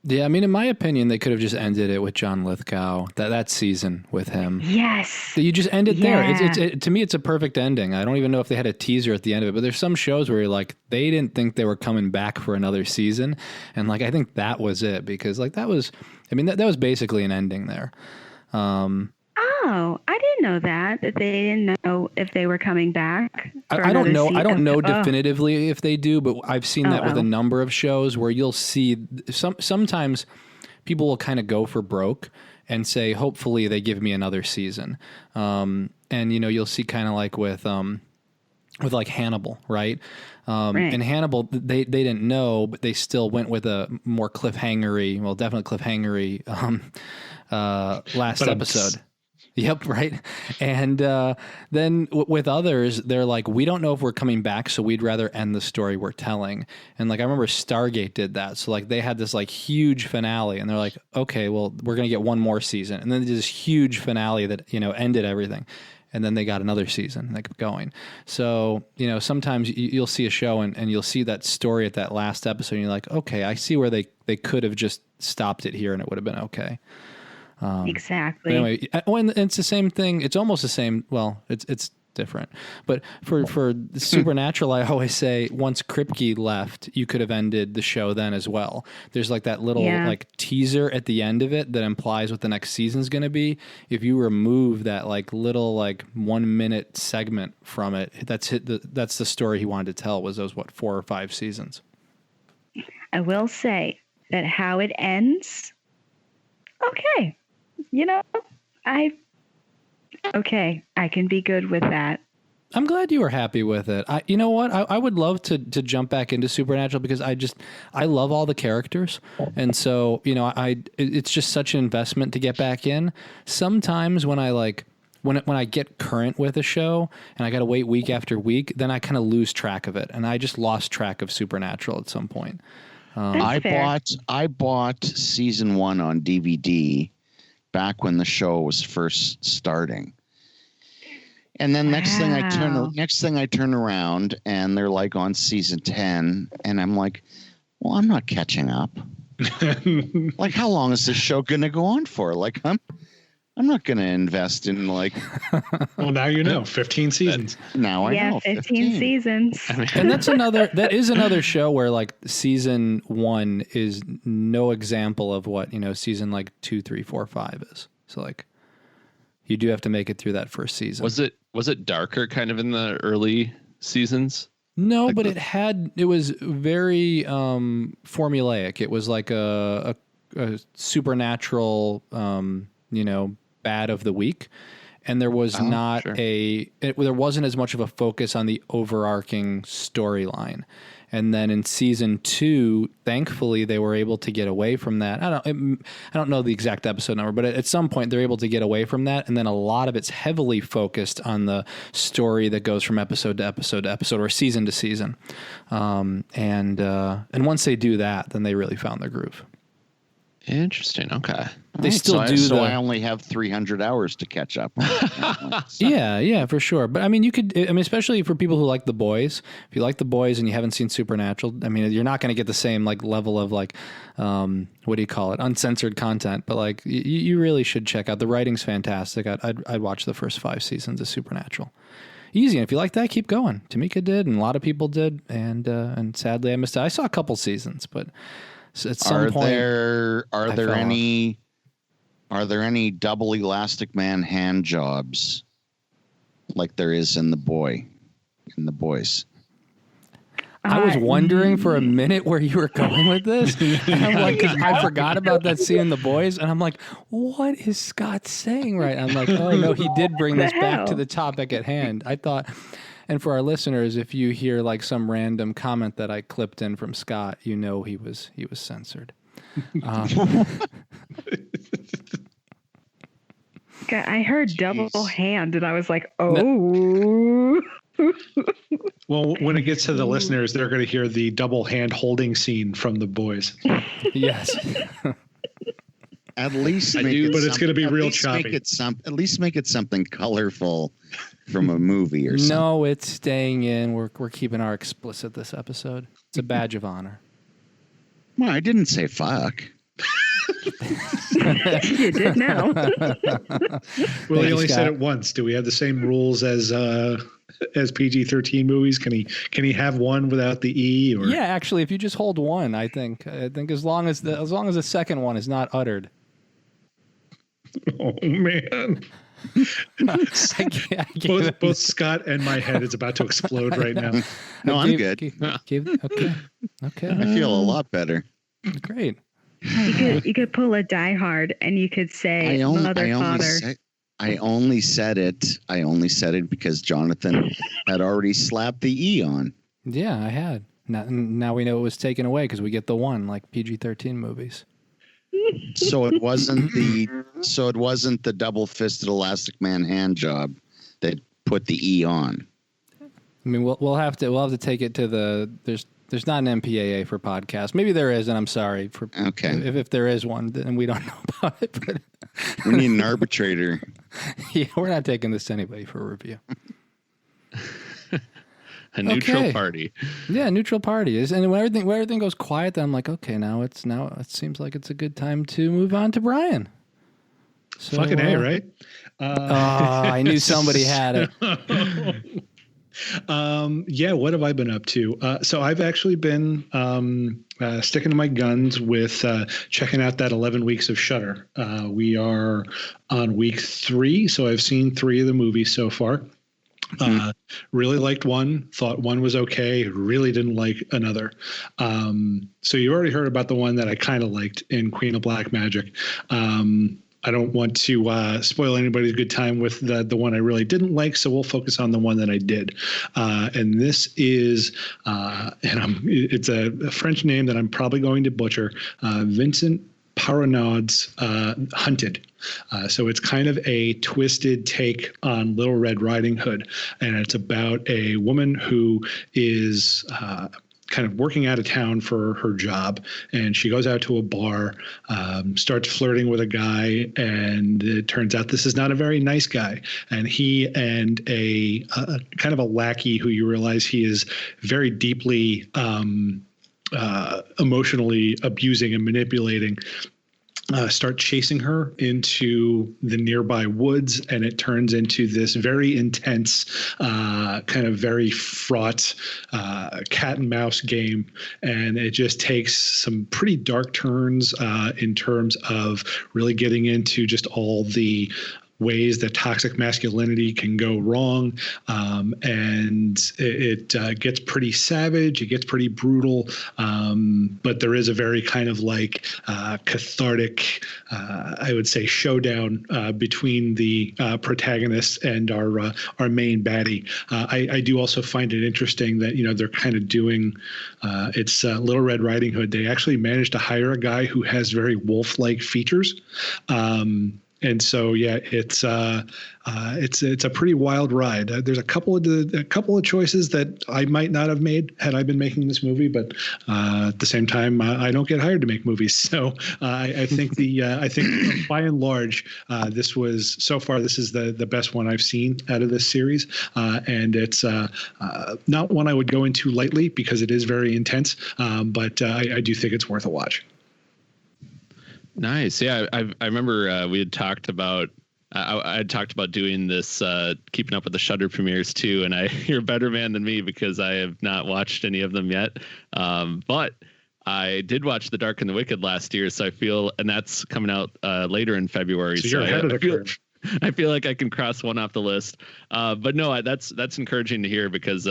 Yeah, I mean, in my opinion, they could have just ended it with John Lithgow, that season with him. Yes. So you just end it there. To me, it's a perfect ending. I don't even know if they had a teaser at the end of it, but there's some shows where you're like, they didn't think they were coming back for another season. And like, I think that was it, because like that was basically an ending there. Oh, I didn't know that they didn't know if they were coming back. I don't know. I don't know definitively if they do, but I've seen that with a number of shows where you'll see sometimes people will kind of go for broke and say, hopefully they give me another season. And, you know, you'll see kind of like with like Hannibal, right? Right. And Hannibal, they didn't know, but they still went with a more cliffhangery, well, definitely cliffhangery last episode. Yep, right. And then with others, they're like, we don't know if we're coming back, so we'd rather end the story we're telling. And like I remember Stargate did that. So like they had this like huge finale, and they're like, okay, well, we're gonna get one more season, and then they did this huge finale that, you know, ended everything. And then they got another season and they kept going. So, you know, sometimes you'll see a show and you'll see that story at that last episode, and you're like, okay, I see where they could have just stopped it here and it would have been okay. Exactly. Anyway, and it's the same thing. It's almost the same. Well, it's different. But for Supernatural, I always say once Kripke left, you could have ended the show then as well. There's like that little like teaser at the end of it that implies what the next season's going to be. If you remove that like little like 1 minute segment from it, that's the story he wanted to tell, was those 4 or 5 seasons. I will say that how it ends, okay. You know, I can be good with that. I'm glad you were happy with it. You know what? I would love to jump back into Supernatural because I love all the characters. And so, you know, it's just such an investment to get back in. Sometimes when when I get current with a show and I got to wait week after week, then I kind of lose track of it. And I just lost track of Supernatural at some point. I bought season 1 on DVD back when the show was first starting. And then next thing I turn around and they're like on season 10 and I'm like, well, I'm not catching up. Like, how long is this show going to go on for? Like, I'm not going to invest in like. Well, now you know, 15 seasons. Now I know 15 seasons. And that is another show where like season 1 is no example of what, you know, season like 2, 3, 4, 5 is. So like you do have to make it through that first season. Was it darker kind of in the early seasons? No, like but it was very formulaic. It was like a supernatural, you know, bad of the week, and there was there wasn't as much of a focus on the overarching storyline. And then in season 2, thankfully they were able to get away from that. I don't know the exact episode number, but at some point they're able to get away from that. And then a lot of it's heavily focused on the story that goes from episode to episode to episode, or season to season. And once they do that, then they really found their groove. Interesting. Okay. They still do. So I only have 300 hours to catch up. Yeah, for sure. But I mean, especially for people who like The Boys. If you like The Boys and you haven't seen Supernatural, I mean, you're not going to get the same like level of like, what do you call it, uncensored content. But like, you really should check out. The writing's fantastic. I'd watch the first 5 seasons of Supernatural. Easy, and if you like that, keep going. Tamika did, and a lot of people did, and sadly I missed it. I saw a couple seasons, but. So at some point, are there any double elastic man hand jobs like there is in the Boys? I was wondering for a minute where you were going with this. And I'm like, 'cause I forgot about that scene in The Boys, and I'm like, what is Scott saying right now? I'm like, oh no, he did bring this back to the topic at hand. I thought. And for our listeners, if you hear like some random comment that I clipped in from Scott, you know he was censored. I heard double hand, and I was like, oh. Well, when it gets to the listeners, they're going to hear the double hand holding scene from The Boys. Yes. At least but it's going to be real choppy. At least make it something colorful from a movie or something. No, it's staying in. We're keeping our explicit this episode. It's a badge of honor. Well, I didn't say fuck. You did now. Well, he only said it once. Do we have the same rules as PG-13 movies? Can he have one without the E? Or? Yeah, actually, if you just hold one, I think as long as the second one is not uttered. Oh man. Both Scott and my head is about to explode right now. No, I'm good. Okay. I feel a lot better. Great. You could pull a Die Hard and you could say father. I only said it because Jonathan had already slapped the E on. Yeah, I had. Now we know it was taken away because we get the one, like PG-13 movies. So it wasn't the double-fisted Elastic Man hand job that put the E on. I mean, we'll have to take it to the there's not an MPAA for podcasts. Maybe there is, and I'm sorry for if there is one, then we don't know about it. But we need an arbitrator. Yeah, we're not taking this to anybody for a review. A neutral party. Yeah, neutral party is, and when everything goes quiet, then I'm like, okay, now it seems like it's a good time to move on to Bryan. So, fucking A, right? I knew somebody had it. Yeah, what have I been up to? So I've actually been sticking to my guns with checking out that 11 weeks of Shudder. We are on week 3, so I've seen 3 of the movies so far. Really liked one, thought one was okay, really didn't like another. So you already heard about the one that I kind of liked in Queen of Black Magic. I don't want to spoil anybody's good time with the one I really didn't like, so we'll focus on the one that I did. And this is, it's a French name that I'm probably going to butcher, Vincent Paronnaud's Hunted. So it's kind of a twisted take on Little Red Riding Hood, and it's about a woman who is kind of working out of town for her job, and she goes out to a bar, starts flirting with a guy, and it turns out this is not a very nice guy, and he and a kind of a lackey who you realize he is very deeply emotionally abusing and manipulating, start chasing her into the nearby woods, and it turns into this very intense, kind of very fraught cat and mouse game. And it just takes some pretty dark turns in terms of really getting into just all the ways that toxic masculinity can go wrong. And it gets pretty savage. It gets pretty brutal. But there is a very kind of like cathartic, I would say, showdown between the protagonist and our main baddie. I do also find it interesting that, they're kind of doing, it's Little Red Riding Hood. They actually managed to hire a guy who has very wolf-like features. And so, yeah, it's a pretty wild ride. There's a couple of choices that I might not have made had I been making this movie, but at the same time, I don't get hired to make movies. So I think by and large, this is the best one I've seen out of this series, and it's not one I would go into lightly because it is very intense, but I do think it's worth a watch. Nice. Yeah, I remember we had talked about I had talked about doing this keeping up with the Shudder premieres too, and you're a better man than me because I have not watched any of them yet. But I did watch The Dark and the Wicked last year, so I feel, and that's coming out later in February. So you're ahead of the curve. I feel like I can cross one off the list. But no, that's encouraging to hear because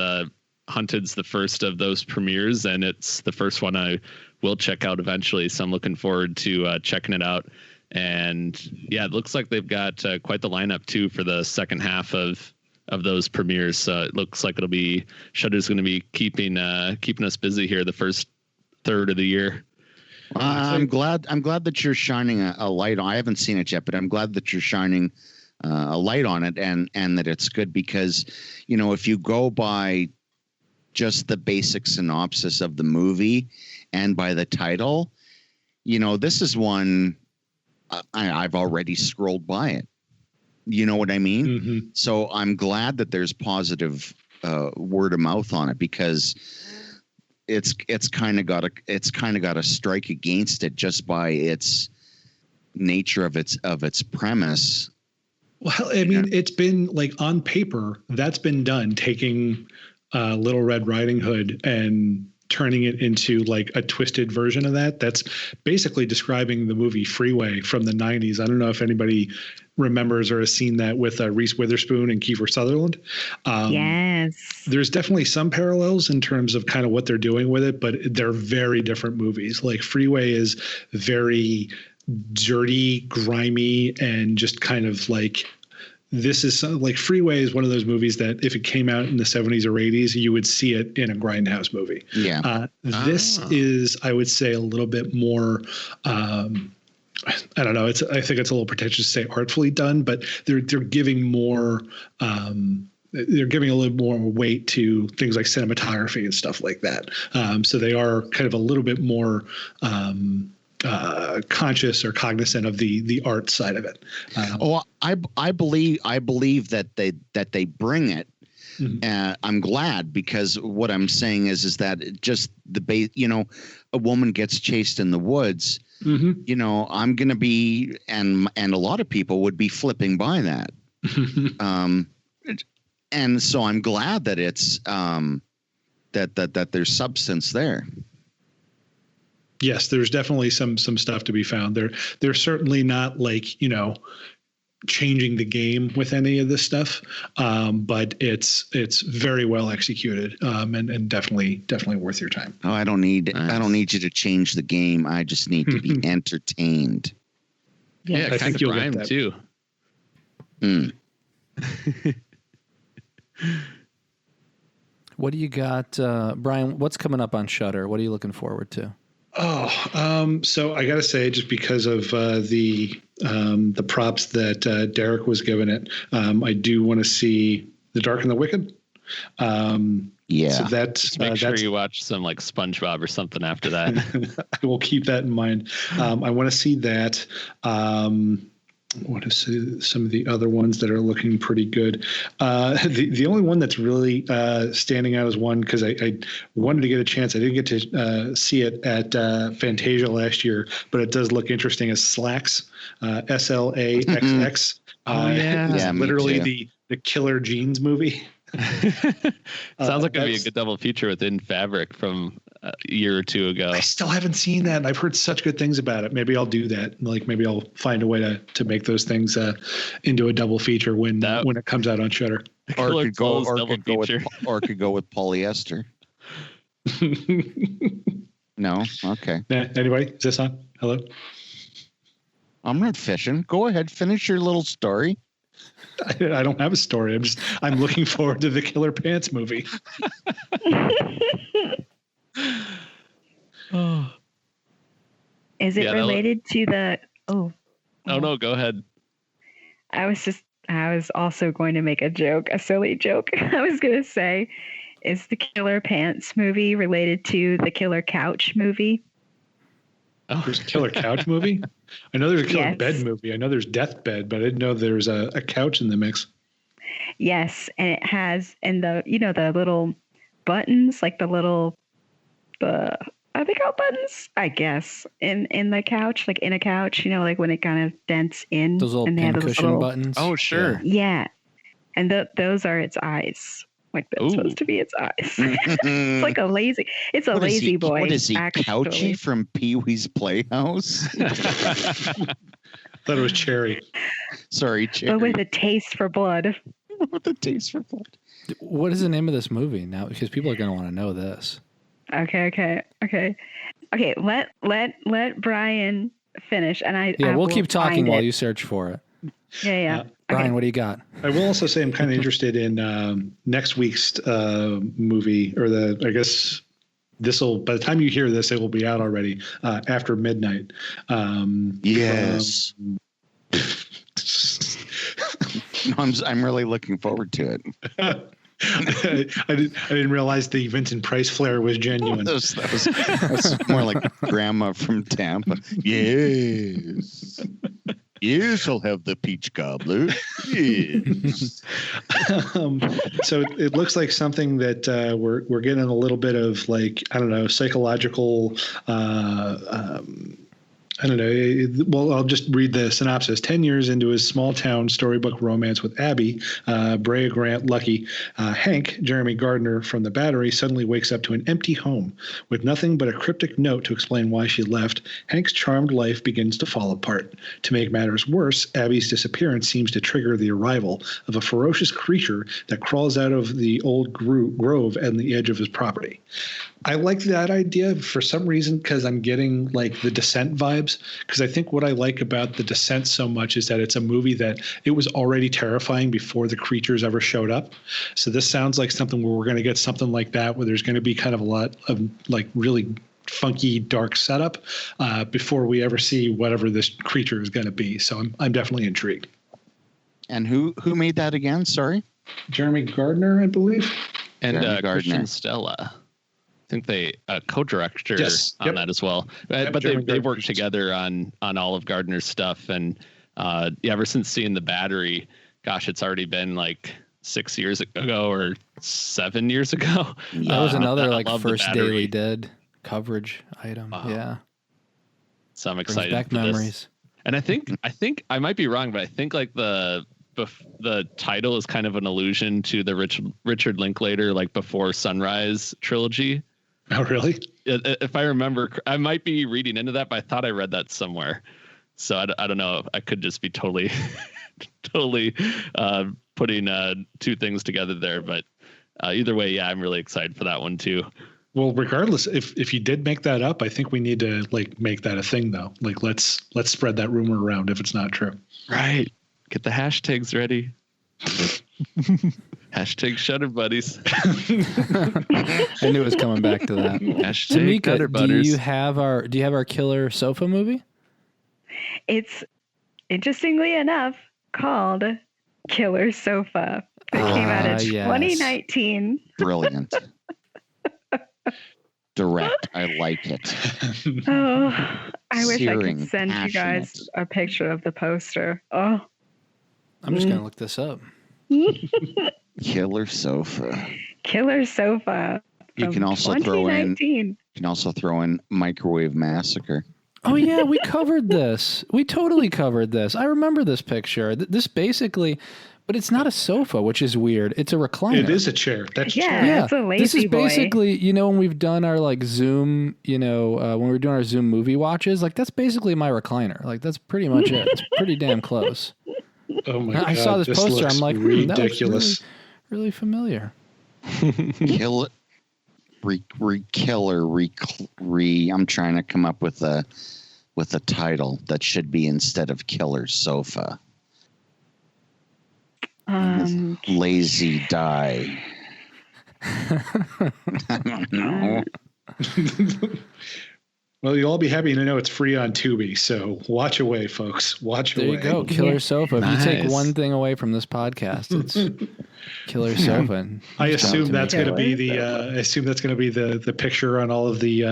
Hunted's the first of those premieres, and it's the first one I will check out eventually. So I'm looking forward to checking it out. And yeah, it looks like they've got quite the lineup too for the second half of those premieres. So it looks like Shudder's going to be keeping us busy here the first third of the year. I'm glad that you're shining a light on. I haven't seen it yet, but I'm glad that you're shining a light on it and that it's good because, if you go by just the basic synopsis of the movie and by the title, this is one I've already scrolled by it. You know what I mean? Mm-hmm. So I'm glad that there's positive word of mouth on it because it's kind of got a strike against it just by its nature of its premise. Well, I mean, it's been like on paper that's been done, taking Little Red Riding Hood and turning it into like a twisted version of that. That's basically describing the movie Freeway from the 90s. I don't know if anybody remembers or has seen that with Reese Witherspoon and Kiefer Sutherland. Yes. There's definitely some parallels in terms of kind of what they're doing with it, but they're very different movies. Like Freeway is very dirty, grimy, and just kind of like, this is like Freeway is one of those movies that if it came out in the 70s or 80s, you would see it in a Grindhouse movie. Yeah. This is, I would say, a little bit more, I don't know. I think it's a little pretentious to say artfully done, but they're giving more, they're giving a little more weight to things like cinematography and stuff like that. So they are kind of a little bit more, conscious or cognizant of the art side of it. I believe that they bring it. Mm-hmm. I'm glad, because what I'm saying is that just the base, a woman gets chased in the woods. Mm-hmm. I'm going to be, and a lot of people would be flipping by that. And so I'm glad that it's that there's substance there. Yes, there's definitely some stuff to be found. They're certainly not like, changing the game with any of this stuff, but it's very well executed, and definitely worth your time. Oh, I don't need you to change the game. I just need to be entertained. Yeah, I kind think of Prime too. What do you got, Brian? What's coming up on Shudder? What are you looking forward to? So I got to say, just because of the props that Derek was giving it, I do want to see The Dark and the Wicked. Yeah. So just make sure you watch some like SpongeBob or something after that. I will keep that in mind. I want to see that. I want to see some of the other ones that are looking pretty good. The only one that's really standing out as one, because I wanted to get a chance. I didn't get to see it at Fantasia last year, but it does look interesting, as Slacks, SLAXX. Yeah, literally the Killer Jeans movie. Sounds like it'd be a good double feature within Fabric from a year or two ago. I still haven't seen that. I've heard such good things about it. Maybe I'll do that. Like maybe I'll find a way to make those things into a double feature when it comes out on Shudder. Or could go with polyester. No, okay. Anybody? Is this on? Hello. I'm not fishing. Go ahead, finish your little story. I don't have a story. I'm looking forward to the Killer Pants movie. Is it related to the? Oh no, go ahead. I was also going to make a silly joke. I was going to say, is the Killer Pants movie related to the Killer Couch movie? Oh, there's a Killer Couch movie? I know there's a Killer Bed movie. I know there's Deathbed, but I didn't know there was a couch in the mix. Yes, and it has, and the little buttons, like are they called buttons? I guess in the couch, like in a couch, like when it kind of dents in. Those little pincushion buttons. Oh, sure. Yeah, and those are its eyes. Like that's supposed to be its eyes. It's like a lazy. It's a lazy boy. What is he? Couchy from Pee-wee's Playhouse? Thought it was Cherry. Sorry, Cherry. But with a taste for blood. With a taste for blood. What is the name of this movie now? Because people are going to want to know this. Okay. Let Brian finish, and we'll keep talking while you search for it. Yeah. Brian, what do you got? I will also say I'm kind of interested in next week's movie, or I guess by the time you hear this, it will be out already, After Midnight. Yes. I'm really looking forward to it. I didn't realize the Vincent Price flair was genuine. That was more like Grandma from Tampa. Yes. Yes, I'll have the peach cobbler. Yes. So it looks like something that we're getting a little bit of, like, I don't know, psychological I don't know. Well, I'll just read the synopsis. 10 years into his small town storybook romance with Abby, Brea Grant Lucky, Hank, Jeremy Gardner from The Battery, suddenly wakes up to an empty home with nothing but a cryptic note to explain why she left. Hank's charmed life begins to fall apart. To make matters worse, Abby's disappearance seems to trigger the arrival of a ferocious creature that crawls out of the old grove at the edge of his property. I like that idea for some reason because I'm getting like the Descent vibes. Because I think what I like about the Descent so much is that it's a movie that it was already terrifying before the creatures ever showed up. So this sounds like something where we're going to get something like that, where there's going to be kind of a lot of like really funky, dark setup before we ever see whatever this creature is going to be. So I'm definitely intrigued. And who made that again? Sorry, Jeremy Gardner, I believe, and Gardner. Christian Stella. I think they co-director on that as well. But they worked together on all of Gardner's stuff. And ever since seeing The Battery, gosh, it's already been like 6 years ago or 7 years ago. That was another like first Daily Dead coverage item. Yeah. So I'm excited back for memories. this. And I think I might be wrong, but I think like the title is kind of an allusion to the Richard Linklater like Before Sunrise trilogy. Oh, really? If I remember, I might be reading into that, but I thought I read that somewhere. So I don't know. I could just be totally putting two things together there. But either way, yeah, I'm really excited for that one too. Well, regardless, if you did make that up, I think we need to like make that a thing though. Like let's spread that rumor around if it's not true. Right. Get the hashtags ready. Hashtag Shutter Buddies. I knew it was coming back to that. Hashtag Shutter Tamika, Butters. do you have our killer sofa movie? It's interestingly enough called Killer Sofa. It came out in 2019. Brilliant. Direct. I like it. Oh, I wish I Searing, could send you guys passionate. a picture of the poster. Oh, I'm just gonna look this up. Killer Sofa. Killer Sofa. You from can also 2019. throw in Microwave Massacre. Oh yeah, we covered this. We totally covered this. I remember this picture. This basically, but it's not a sofa, which is weird. It's a recliner. It is a chair. That's true. Yeah, it's a lazy This is boy. basically, when we've done our like Zoom, when we're doing our Zoom movie watches, like that's basically my recliner. Like that's pretty much it. It's pretty damn close. Oh my god! I saw this poster. looks I'm like, ridiculous. that looks really familiar. Kill I'm trying to come up with a title that should be instead of Killer Sofa. Lazy Die. I don't know. Well, you'll all be happy to know it's free on Tubi. So watch away, folks. Watch There away. you go, Killer Sofa. If you take Nice. one thing away from this podcast, it's Killer Sofa. And I reach out assume to that's me. going to be the picture on all of the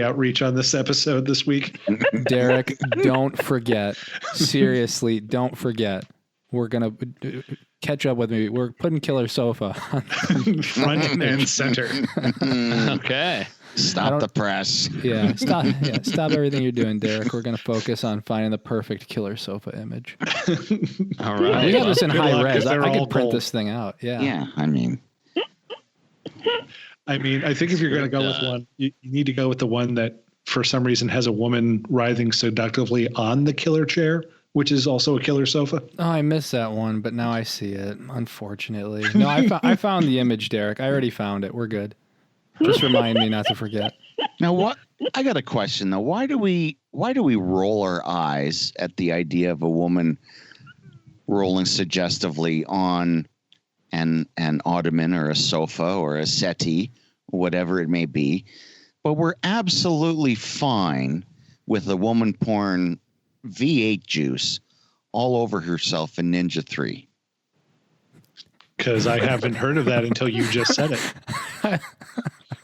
outreach on this episode this week. Derek, don't forget. Seriously, don't forget. We're going to catch up with me. We're putting Killer Sofa on. Front and center. Okay. Stop the press. Yeah, stop everything you're doing, Derek. We're going to focus on finding the perfect Killer Sofa image. All right. We have this in Good high luck, res. 'cause they're I all could print gold. this thing out. Yeah. Yeah, I mean, I think if you're going to go with one, you need to go with the one that for some reason has a woman writhing seductively on the killer chair, which is also a killer sofa. Oh, I missed that one, but now I see it, unfortunately. No, I found the image, Derek. I already found it. We're good. Just remind me not to forget. now what? I got a question though. Why do we roll our eyes at the idea of a woman rolling suggestively on an ottoman or a sofa or a settee, whatever it may be, but we're absolutely fine with a woman pouring V8 juice all over herself in Ninja 3? Because I haven't heard of that until you just said it.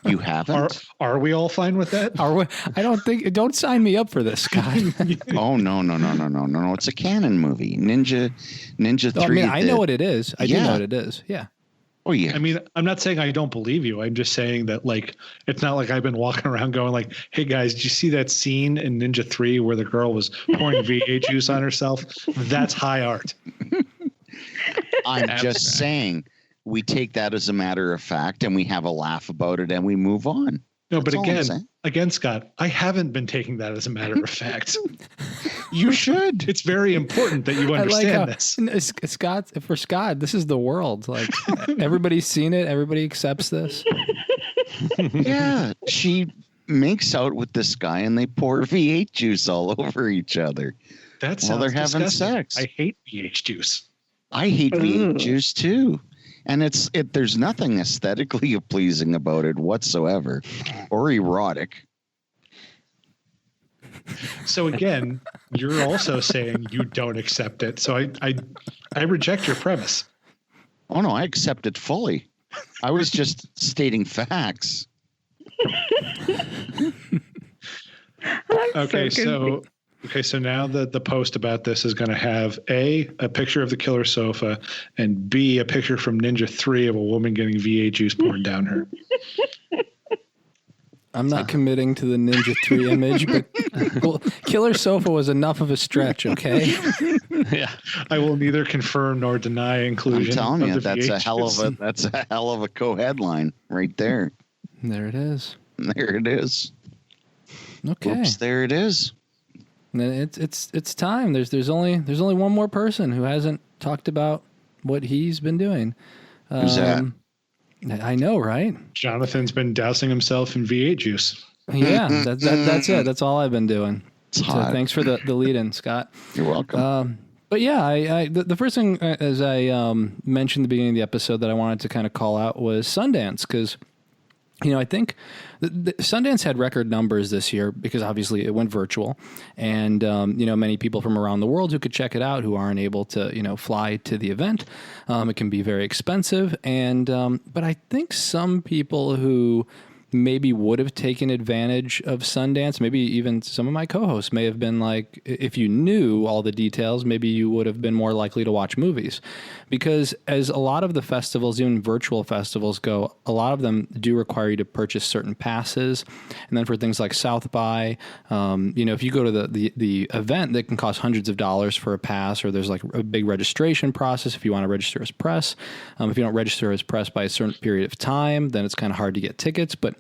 You haven't? Are we all fine with that? I don't think. Don't sign me up for this, Scott. Oh no! It's a canon movie. Ninja 3. I mean, I know what it is. I do Yeah. know what it is. Yeah. Oh yeah. I mean, I'm not saying I don't believe you. I'm just saying that, like, it's not like I've been walking around going like, hey guys, did you see that scene in Ninja 3 where the girl was pouring V8 juice on herself? That's high art. I'm just saying we take that as a matter of fact and we have a laugh about it and we move on. No, That's but all I'm saying. again, Scott, I haven't been taking that as a matter of fact. You should. It's very important that you understand this. For Scott, this is the world. Like everybody's seen it. Everybody accepts this. Yeah. She makes out with this guy and they pour V8 juice all over each other. That sounds while they're having disgusting. sex. I hate VH juice. I hate V8 juice too. And there's nothing aesthetically pleasing about it whatsoever or erotic. So again, you're also saying you don't accept it. So I reject your premise. Oh no, I accept it fully. I was just stating facts. Okay, so now the post about this is going to have a picture of the killer sofa and B, a picture from Ninja 3 of a woman getting V8 juice poured down her. I'm not committing to the Ninja 3 image, but well, killer sofa was enough of a stretch, okay? Yeah. I will neither confirm nor deny inclusion. I'm telling you, of the that's VH a hell of a co-headline right there. There it is. There it is. Okay. Oops, there it is. And then it's time. There's only one more person who hasn't talked about what he's been doing. Who's that? I know, right? Jonathan's been dousing himself in V8 juice. Yeah, that's it. That's all I've been doing. It's So hot. thanks for the lead-in, Scott. You're welcome. But yeah, the first thing, as I mentioned at the beginning of the episode, that I wanted to kind of call out was Sundance, because I think the Sundance had record numbers this year because obviously it went virtual, and many people from around the world who could check it out who aren't able to fly to the event. It can be very expensive, and but I think some people who maybe would have taken advantage of Sundance, maybe even some of my co-hosts may have been like, if you knew all the details, maybe you would have been more likely to watch movies. Because as a lot of the festivals, even virtual festivals go, a lot of them do require you to purchase certain passes. And then for things like South by, if you go to the event, that can cost hundreds of dollars for a pass, or there's like a big registration process if you want to register as press. If you don't register as press by a certain period of time, then it's kind of hard to get tickets. But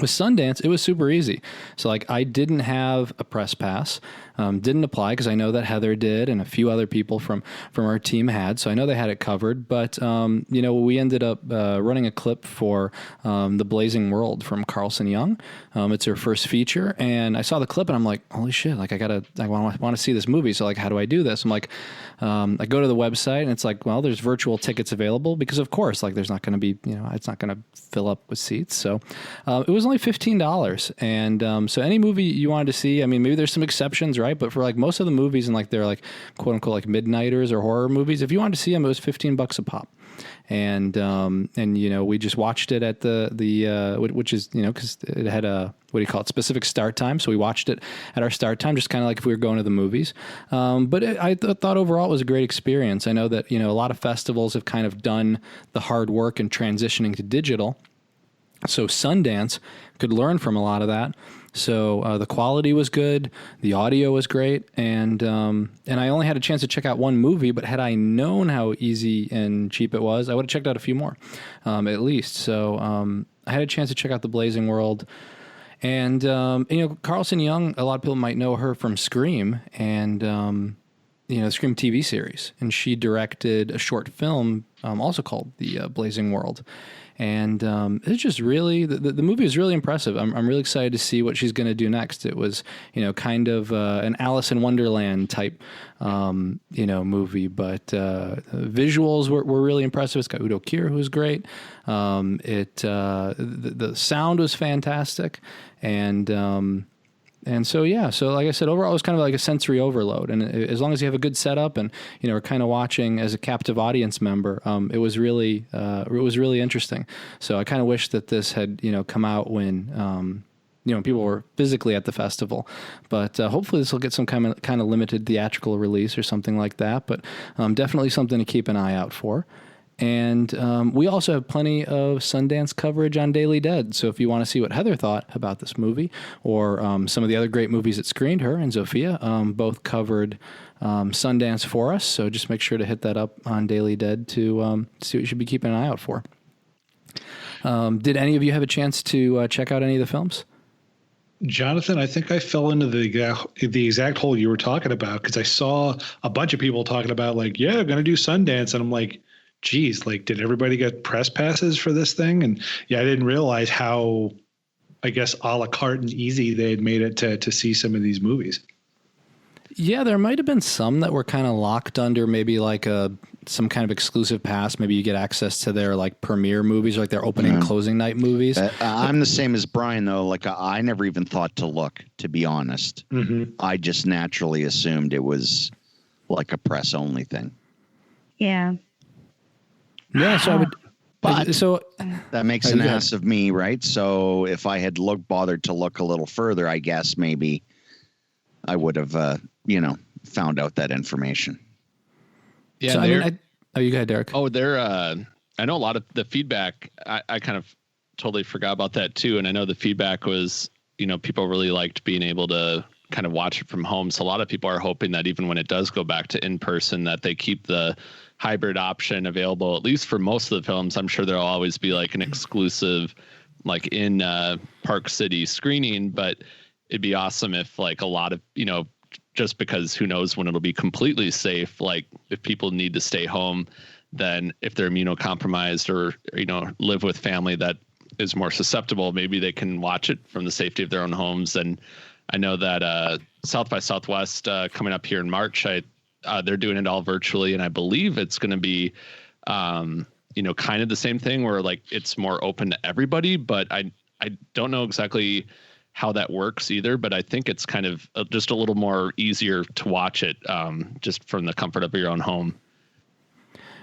with Sundance, it was super easy. So like I didn't have a press pass, didn't apply because I know that Heather did and a few other people from our team had. So I know they had it covered. But, we ended up running a clip for The Blazing World from Carlson Young. It's her first feature. And I saw the clip and I'm like, holy shit, like I want to see this movie. So like, how do I do this? I'm like, I go to the website and it's like, well, there's virtual tickets available because of course, like there's not going to be, it's not going to fill up with seats. So it was only $15. And so any movie you wanted to see, I mean, maybe there's some exceptions, right? But for like most of the movies and like they're like quote unquote like midnighters or horror movies, if you wanted to see them, it was $15 a pop. And we just watched it at the which is, because it had a, specific start time. So we watched it at our start time, just kind of like if we were going to the movies. But I thought overall it was a great experience. I know that, a lot of festivals have kind of done the hard work in transitioning to digital. So Sundance could learn from a lot of that. So the quality was good, the audio was great, and I only had a chance to check out one movie. But had I known how easy and cheap it was, I would have checked out a few more, at least. So I had a chance to check out The Blazing World, and Carlson Young. A lot of people might know her from Scream and the Scream TV series, and she directed a short film also called The Blazing World. And it's just really, the movie is really impressive. I'm really excited to see what she's going to do next. It was, kind of an Alice in Wonderland type, movie. But visuals were really impressive. It's got Udo Kier, who's great. The sound was fantastic. And so, yeah, so like I said, overall, it was kind of like a sensory overload. And as long as you have a good setup and, are kind of watching as a captive audience member, it was really interesting. So I kind of wish that this had, come out when, people were physically at the festival. But hopefully this will get some kind of limited theatrical release or something like that. But definitely something to keep an eye out for. And we also have plenty of Sundance coverage on Daily Dead. So if you want to see what Heather thought about this movie, or some of the other great movies that screened, her and Zofia both covered Sundance for us. So just make sure to hit that up on Daily Dead to see what you should be keeping an eye out for. Did any of you have a chance to check out any of the films? Jonathan, I think I fell into the exact hole you were talking about, because I saw a bunch of people talking about like, yeah, I'm going to do Sundance. And I'm like, geez, like, did everybody get press passes for this thing? And yeah, I didn't realize how, I guess, a la carte and easy they had made it to see some of these movies. Yeah, there might have been some that were kind of locked under maybe like some kind of exclusive pass. Maybe you get access to their like premiere movies, or like their opening and closing night movies. I'm the same as Brian, though. Like, I never even thought to look, to be honest. Mm-hmm. I just naturally assumed it was like a press only thing. Yeah. Yeah, so I would, but that makes an ass of me, right? So if I had bothered to look a little further, I guess maybe I would have, found out that information. Yeah, so, you go ahead, Derek. Oh, I know a lot of the feedback. I kind of totally forgot about that too, and I know the feedback was, people really liked being able to kind of watch it from home. So a lot of people are hoping that even when it does go back to in person, that they keep the hybrid option available, at least for most of the films. I'm sure there'll always be like an exclusive, like in Park City screening, but it'd be awesome if like a lot of, just because who knows when it'll be completely safe. Like if people need to stay home, then if they're immunocompromised or, live with family that is more susceptible, maybe they can watch it from the safety of their own homes. And I know that South by Southwest coming up here in March, they're doing it all virtually, and I believe it's going to be, kind of the same thing where like it's more open to everybody. But I don't know exactly how that works either. But I think it's kind of just a little more easier to watch it just from the comfort of your own home.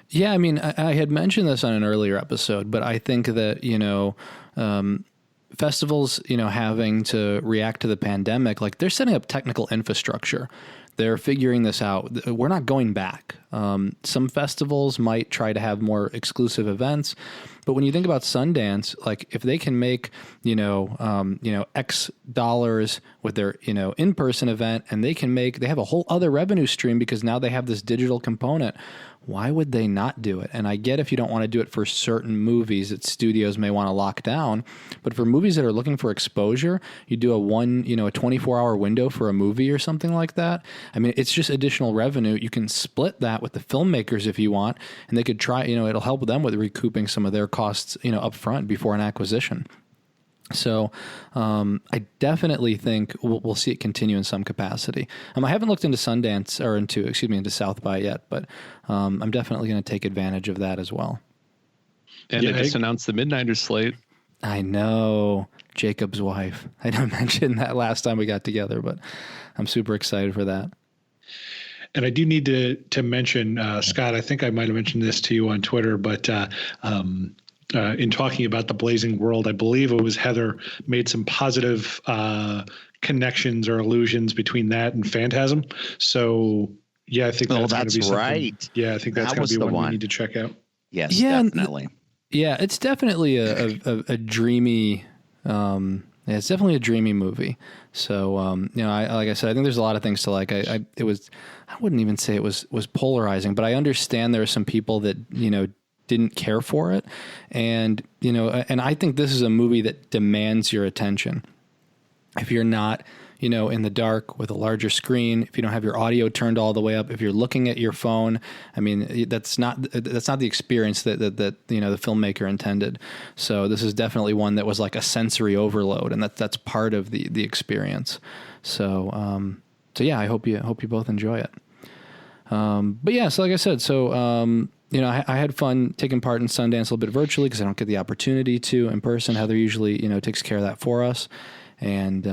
Yeah, I mean, I had mentioned this on an earlier episode, but I think that festivals, having to react to the pandemic, like they're setting up technical infrastructure. They're figuring this out. We're not going back. Some festivals might try to have more exclusive events, but when you think about Sundance, like if they can make, X dollars with their, in-person event, and they have a whole other revenue stream because now they have this digital component. Why would they not do it? And I get if you don't want to do it for certain movies that studios may want to lock down, but for movies that are looking for exposure, you do a 24-hour window for a movie or something like that. I mean, it's just additional revenue. You can split that with the filmmakers if you want, and they could try, it'll help them with recouping some of their costs, up front before an acquisition. So I definitely think we'll see it continue in some capacity. I haven't looked into Sundance or into South by yet, but I'm definitely going to take advantage of that as well. And they just announced the Midnighters slate. I know, Jacob's wife. I didn't mention that last time we got together, but I'm super excited for that. And I do need to mention, Scott, I think I might have mentioned this to you on Twitter, but in talking about the Blazing World, I believe it was Heather made some positive connections or allusions between that and Phantasm. So yeah, I think that's going to be something. Right. Yeah, I think that's going to be one we need to check out. Yes, definitely. Yeah, it's definitely a dreamy. It's definitely a dreamy movie. So like I said, I think there's a lot of things to like. I wouldn't even say it was polarizing, but I understand there are some people that didn't care for it. And, and I think this is a movie that demands your attention. If you're not, in the dark with a larger screen, if you don't have your audio turned all the way up, if you're looking at your phone, I mean, that's not the experience that the filmmaker intended. So this is definitely one that was like a sensory overload, and that's part of the experience. So yeah, I hope you both enjoy it. But yeah, so like I said, I had fun taking part in Sundance a little bit virtually because I don't get the opportunity to in person. Heather usually, takes care of that for us. And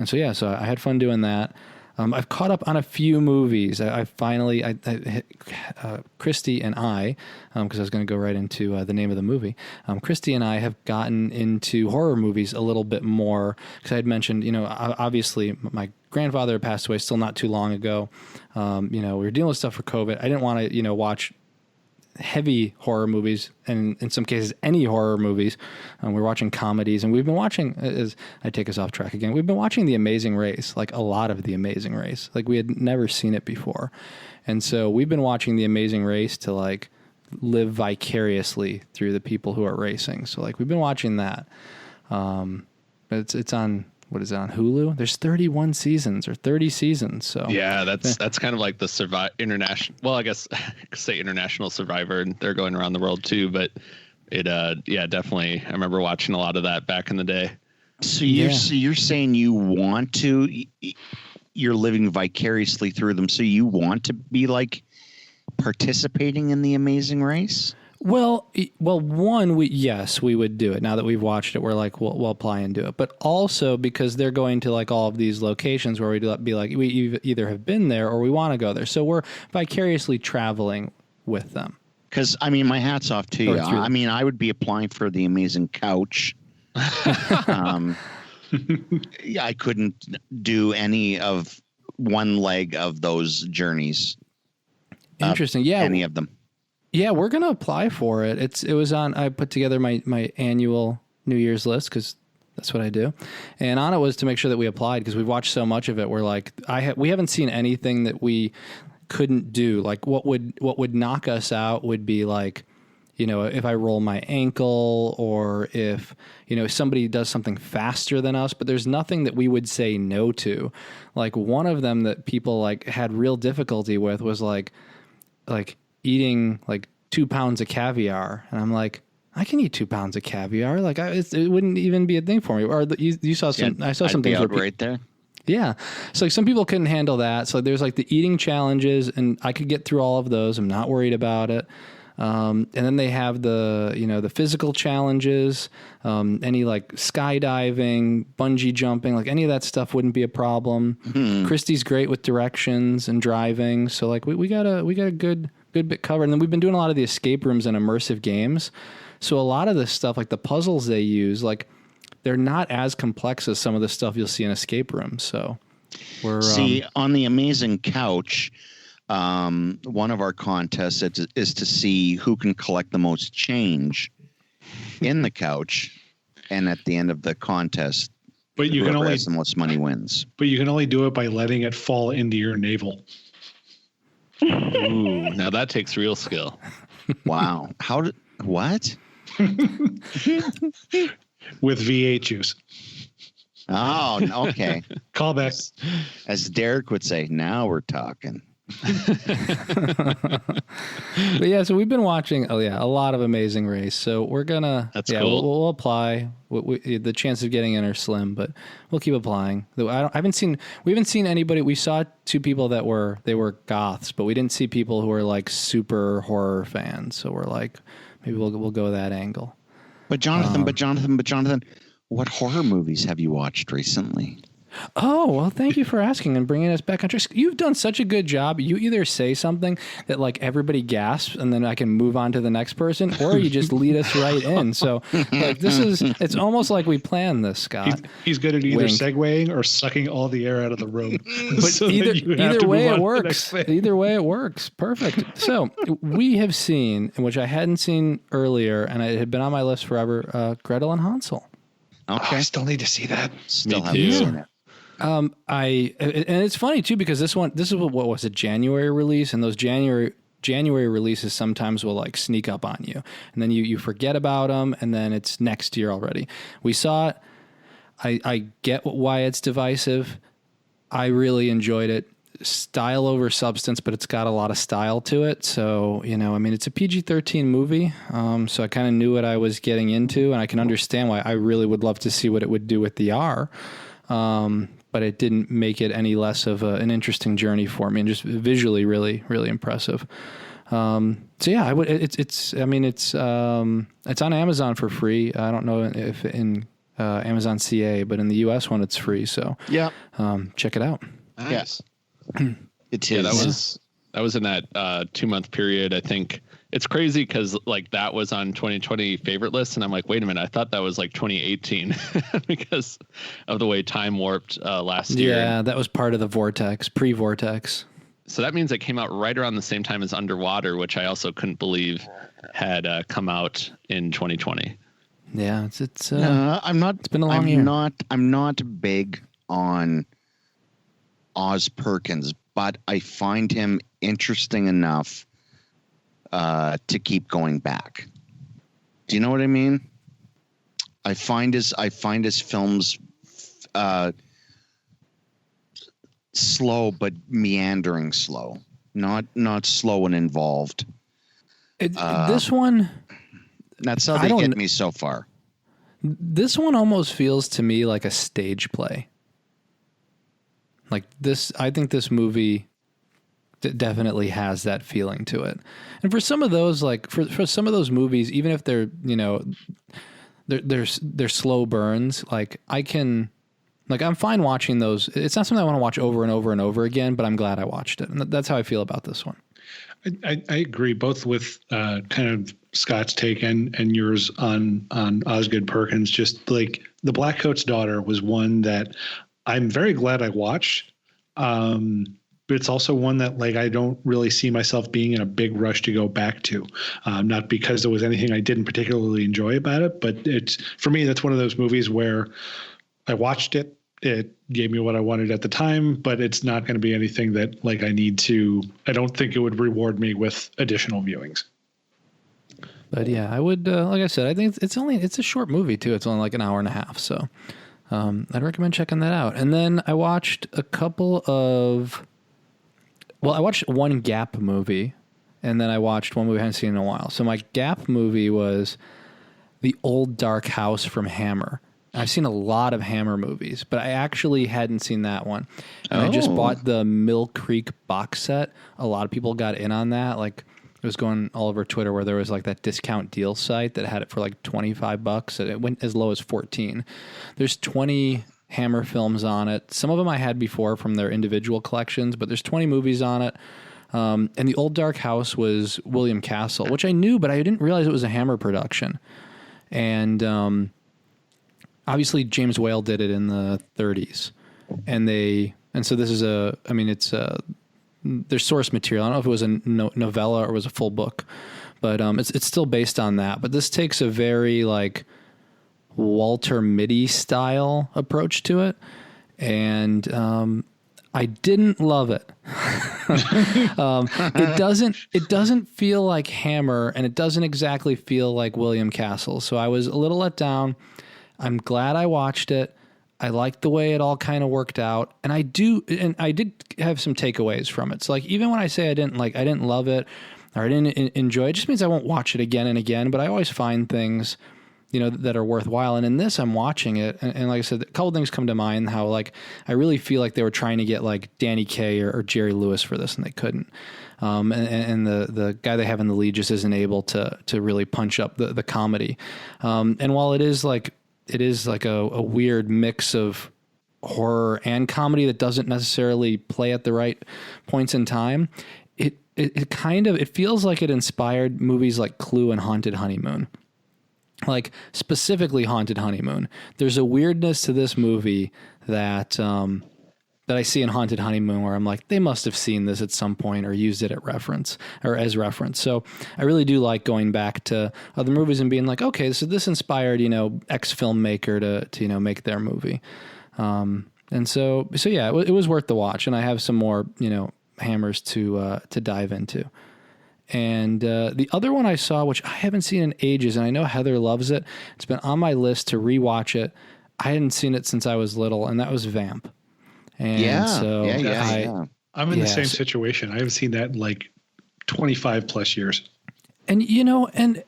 so I had fun doing that. I've caught up on a few movies. I finally, Christy and I, because I was going to go right into the name of the movie. Christy and I have gotten into horror movies a little bit more because I had mentioned, obviously my grandfather passed away still not too long ago. We were dealing with stuff for COVID. I didn't want to, watch heavy horror movies, and in some cases any horror movies. We're watching comedies, and we've been watching, as I take us off track again, we've been watching The Amazing Race, like a lot of The Amazing Race. Like we had never seen it before. And so we've been watching The Amazing Race to like live vicariously through the people who are racing. So like we've been watching that. It's on, what is it, on Hulu? There's 31 seasons or 30 seasons. So yeah, that's kind of like the international. Well, I guess I could say International Survivor, and they're going around the world too. But it, yeah, definitely. I remember watching a lot of that back in the day. So you're saying you want to, you're living vicariously through them. So you want to be like participating in The Amazing Race? Well, one, we would do it. Now that we've watched it, we're like, we'll apply and do it. But also because they're going to like all of these locations where we'd be like, we either have been there or we want to go there. So we're vicariously traveling with them. Because, I mean, my hat's off to you. I mean, I would be applying for the Amazing Couch. Yeah, I couldn't do any of one leg of those journeys. Interesting. Yeah. Any of them. Yeah, we're going to apply for it. It was on, I put together my annual New Year's list because that's what I do. And on it was to make sure that we applied because we've watched so much of it. We're like, we haven't seen anything that we couldn't do. Like what would knock us out would be like, you know, if I roll my ankle or if, you know, somebody does something faster than us, but there's nothing that we would say no to. Like one of them that people like had real difficulty with was like eating like 2 pounds of caviar. And I'm like, I can eat 2 pounds of caviar. Like it wouldn't even be a thing for me. Or you saw some, I saw some things right there. Yeah. So like some people couldn't handle that. So there's like the eating challenges and I could get through all of those. I'm not worried about it. And then they have the, you know, the physical challenges, any like skydiving, bungee jumping, like any of that stuff wouldn't be a problem. Christy's great with directions and driving. So like we got a good bit covered. And then we've been doing a lot of the escape rooms and immersive games. So a lot of this stuff, like the puzzles they use, like they're not as complex as some of the stuff you'll see in escape rooms. So we're on the Amazing Couch. One of our contests is to see who can collect the most change in the couch, and at the end of the contest, but you can only has the most money wins. But you can only do it by letting it fall into your navel. Ooh, now that takes real skill. Wow. What? With V8 juice. Oh, okay. Callback. As Derek would say, now we're talking. But yeah, so we've been watching a lot of Amazing Race. So we're gonna cool. We'll apply. The chances of getting in are slim, but we'll keep applying. We haven't seen anybody. We saw 2 people that were goths, but we didn't see people who were like super horror fans. So we're like, maybe we'll go that angle. But Jonathan, what horror movies have you watched recently? Oh, well, thank you for asking and bringing us back on track. You've done such a good job. You either say something that like everybody gasps and then I can move on to the next person, or you just lead us right in. So like it's almost like we planned this, Scott. He's good at either segueing or sucking all the air out of the room. But so either way it works. Either way it works. Perfect. So we have seen, which I hadn't seen earlier, and it had been on my list forever, Gretel and Hansel. Okay. I still need to see that. Still haven't seen it. And it's funny too because this is what was a January release, and those January releases sometimes will like sneak up on you, and then you forget about them, and then it's next year already. We saw it. I get why it's divisive. I really enjoyed it. Style over substance, but it's got a lot of style to it. So, you know, I mean, it's a PG-13 movie. So I kind of knew what I was getting into, and I can understand why I really would love to see what it would do with the R. But it didn't make it any less of an interesting journey for me, and just visually really, really impressive. So yeah, I would. It's on Amazon for free. I don't know if in Amazon CA, but in the US one it's free. So yeah, check it out. Nice. It is. Yeah, that was in that 2-month period. I think it's crazy because like that was on 2020 favorite list, and I'm like, wait a minute, I thought that was like 2018 because of the way time warped last year. Yeah, that was part of the vortex, pre-vortex. So that means it came out right around the same time as Underwater, which I also couldn't believe had come out in 2020. Yeah, it's I'm not. It's been a long year. I'm not big on Oz Perkins, but I find him interesting enough to keep going back. Do you know what I mean? I find his films slow but meandering slow, not slow and involved. This one, That's how they get me so far. this one almost feels to me like a stage play. Like this, I think this movie definitely has that feeling to it. And for some of those, like for some of those movies, even if they're, you know, they're slow burns, like I'm fine watching those. It's not something I want to watch over and over and over again, but I'm glad I watched it. And that's how I feel about this one. I agree, both with kind of Scott's take and yours on Osgood Perkins. Just like The Blackcoat's Daughter was one that I'm very glad I watched. But it's also one that, like, I don't really see myself being in a big rush to go back to. Not because there was anything I didn't particularly enjoy about it, but it's, for me, that's one of those movies where I watched it. It gave me what I wanted at the time, but it's not going to be anything that, like, I don't think it would reward me with additional viewings. But yeah, I would, like I said, I think it's a short movie too. It's only like an hour and a half. So I'd recommend checking that out. And then I watched I watched one Gap movie, and then I watched one movie I hadn't seen in a while. So my Gap movie was The Old Dark House from Hammer. I've seen a lot of Hammer movies, but I actually hadn't seen that one. And I just bought the Mill Creek box set. A lot of people got in on that. Like, it was going all over Twitter where there was like that discount deal site that had it for like $25, and it went as low as $14. There's 20 Hammer films on it. Some of them I had before from their individual collections, but there's 20 movies on it. And The Old Dark House was William Castle, which I knew, but I didn't realize it was a Hammer production. And obviously James Whale did it in the 30s, and so this is there's source material. I don't know if it was a novella or it was a full book, but it's still based on that. But this takes a very like Walter Mitty style approach to it, and I didn't love it. It doesn't feel like Hammer, and it doesn't exactly feel like William Castle. So I was a little let down. I'm glad I watched it. I liked the way it all kind of worked out, and I did have some takeaways from it. So like, even when I say I didn't love it or I didn't enjoy it, it just means I won't watch it again and again. But I always find things, you know, that are worthwhile. And in this, I'm watching it, and like I said, a couple things come to mind. How like I really feel like they were trying to get like Danny Kaye or Jerry Lewis for this, and they couldn't. And the guy they have in the lead just isn't able to really punch up the comedy. And while it is like a weird mix of horror and comedy that doesn't necessarily play at the right points in time, it feels like it inspired movies like Clue and Haunted Honeymoon. Like specifically Haunted Honeymoon. There's a weirdness to this movie that I see in Haunted Honeymoon where I'm like, they must have seen this at some point or used it as reference. So I really do like going back to other movies and being like, okay, so this inspired, you know, X filmmaker to you know, make their movie. And so yeah, it was worth the watch. And I have some more, you know, Hammers to dive into. And the other one I saw, which I haven't seen in ages, and I know Heather loves it. It's been on my list to rewatch it. I hadn't seen it since I was little, and that was Vamp. And I'm in the same situation. I haven't seen that in like 25 plus years. And, you know, and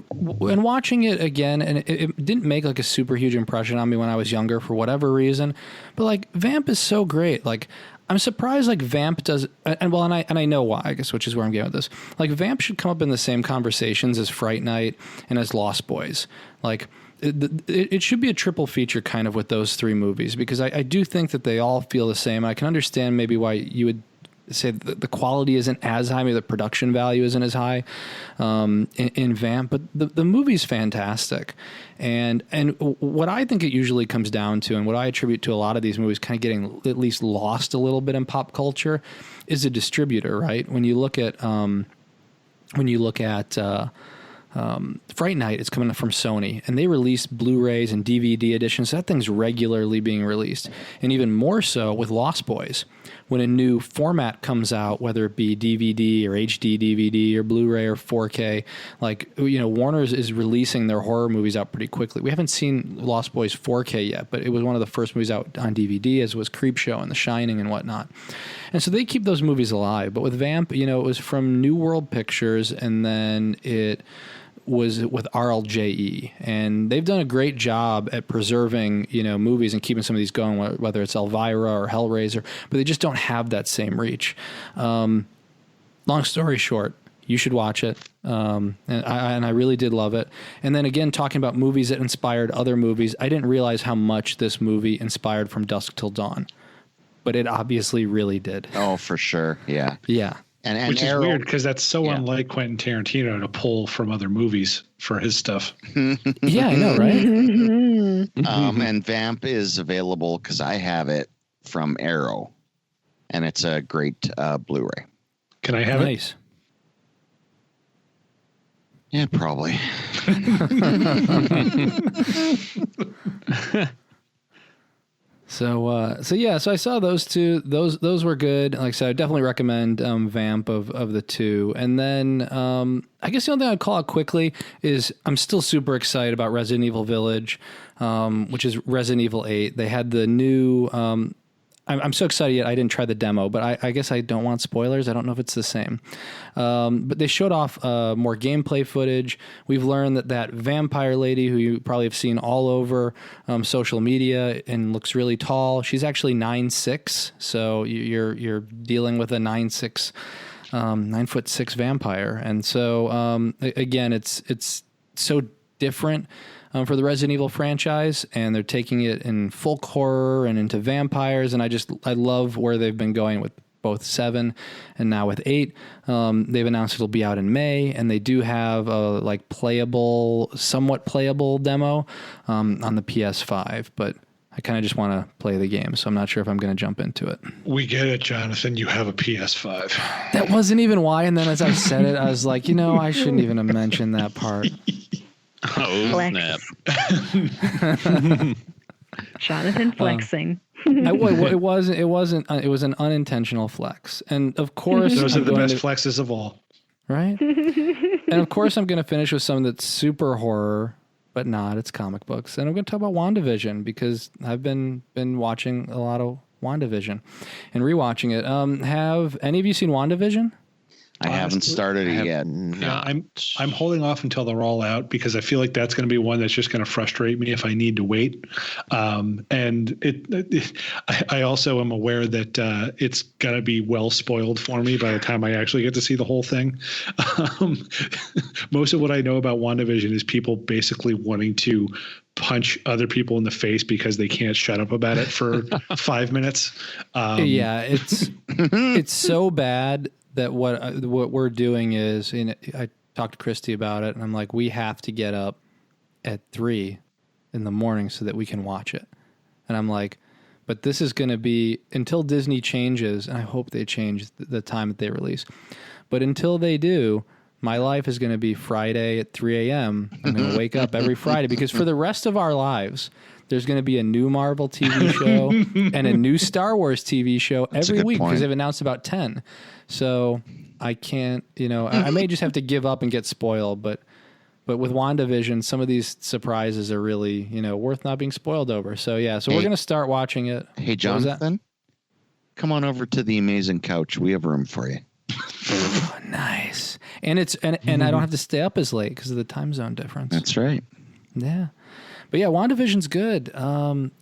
when watching it again, and it didn't make like a super huge impression on me when I was younger for whatever reason, but like Vamp is so great. Like, I'm surprised like Vamp does, and I know why, I guess, which is where I'm getting with this. Like Vamp should come up in the same conversations as Fright Night and as Lost Boys. Like it should be a triple feature kind of with those three movies, because I do think that they all feel the same. I can understand maybe why you would say the quality isn't as high, maybe the production value isn't as high in Vamp, but the movie's fantastic. And what I think it usually comes down to, and what I attribute to a lot of these movies kind of getting at least lost a little bit in pop culture, is a distributor, right? When you look at Fright Night, it's coming from Sony, and they release Blu-rays and DVD editions. So that thing's regularly being released. And even more so with Lost Boys. When a new format comes out, whether it be DVD or HD DVD or Blu-ray or 4K, Warner's is releasing their horror movies out pretty quickly. We haven't seen Lost Boys 4K yet, but it was one of the first movies out on DVD, as was Creepshow and The Shining and whatnot. And so they keep those movies alive. But with Vamp, it was from New World Pictures, and then it was with RLJE, and they've done a great job at preserving, movies and keeping some of these going, whether it's Elvira or Hellraiser, but they just don't have that same reach. Long story short, you should watch it. And I really did love it. And then again, talking about movies that inspired other movies, I didn't realize how much this movie inspired From Dusk Till Dawn, but it obviously really did. Oh, for sure. Yeah. Yeah. And which is weird because that's so unlike Quentin Tarantino to pull from other movies for his stuff. Yeah, I know, right? And Vamp is available because I have it from Arrow, and it's a great Blu-ray. Can I have it? Yeah, probably. So I saw those two. Those were good. Like I said, I definitely recommend Vamp of the two. And then I guess the only thing I'd call out quickly is I'm still super excited about Resident Evil Village, which is Resident Evil 8. They had the new. I'm so excited yet I didn't try the demo, but I guess I don't want spoilers. I don't know if it's the same. But they showed off more gameplay footage. We've learned that vampire lady, who you probably have seen all over social media and looks really tall, she's actually 9'6". So you're dealing with a 9'6", 9'6" vampire. And so again, it's so different for the Resident Evil franchise, and they're taking it in folk horror and into vampires, and I love where they've been going with both 7 and now with 8. They've announced it'll be out in May, and they do have a somewhat playable demo on the PS5, but I kind of just want to play the game, so I'm not sure if I'm going to jump into it. We get it, Jonathan. You have a PS5. That wasn't even why, and then as I said it, I was like, I shouldn't even have mentioned that part. Oh, snap. Jonathan flexing. It was an unintentional flex. And of course, those are the best flexes of all. Right? And of course, I'm going to finish with something that's super horror, but not. It's comic books. And I'm going to talk about WandaVision because I've been watching a lot of WandaVision and rewatching it. Have any of you seen WandaVision? I haven't started it yet. Yeah, I'm holding off until they're all out because I feel like that's going to be one that's just going to frustrate me if I need to wait. I also am aware that it's going to be well spoiled for me by the time I actually get to see the whole thing. Most of what I know about WandaVision is people basically wanting to punch other people in the face because they can't shut up about it for 5 minutes. It's so bad that what we're doing is, I talked to Christy about it, and I'm like, we have to get up at 3 a.m. so that we can watch it. And I'm like, but this is going to be until Disney changes, and I hope they change the time that they release. But until they do, my life is going to be Friday at 3 a.m. I'm going to wake up every Friday because for the rest of our lives, there's going to be a new Marvel TV show and a new Star Wars TV show every week because they've announced about 10. So I can't, I may just have to give up and get spoiled. But with WandaVision, some of these surprises are really, worth not being spoiled over. So we're going to start watching it. Hey, Jonathan, come on over to the amazing couch. We have room for you. Oh, nice. And I don't have to stay up as late because of the time zone difference. That's right. Yeah. But yeah, WandaVision's good.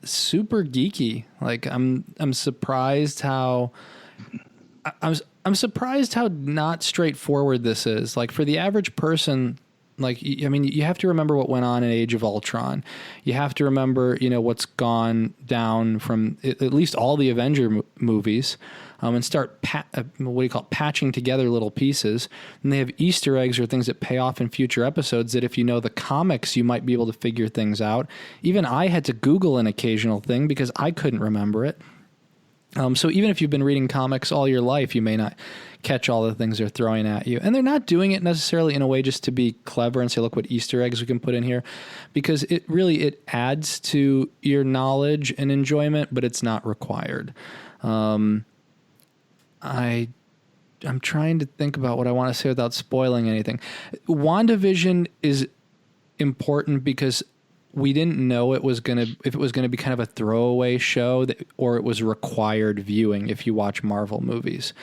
Super geeky. Like I'm surprised how I'm surprised how not straightforward this is. Like for the average person, Like, I mean, you have to remember what went on in Age of Ultron. You have to remember, what's gone down from at least all the Avenger movies, and start patching together little pieces. And they have Easter eggs or things that pay off in future episodes that if you know the comics, you might be able to figure things out. Even I had to Google an occasional thing because I couldn't remember it. So even if you've been reading comics all your life, you may not catch all the things they're throwing at you. And they're not doing it necessarily in a way just to be clever and say, look what Easter eggs we can put in here, because it adds to your knowledge and enjoyment, but it's not required. I'm trying to think about what I want to say without spoiling anything. WandaVision is important because we didn't know if it was going to be kind of a throwaway show or it was required viewing if you watch Marvel movies.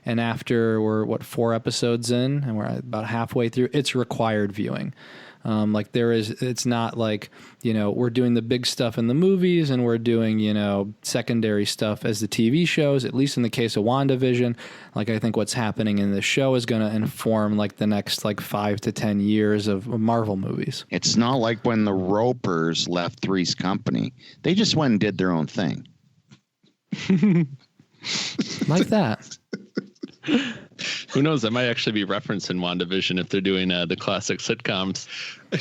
And after we're 4 episodes in and we're about halfway through, it's required viewing. It's not like, we're doing the big stuff in the movies and we're doing, secondary stuff as the TV shows, at least in the case of WandaVision. Like, I think what's happening in the show is going to inform like the next 5 to 10 years of Marvel movies. It's not like when the Ropers left Three's Company. They just went and did their own thing. Like that. Who knows? That might actually be referenced in WandaVision if they're doing the classic sitcoms. I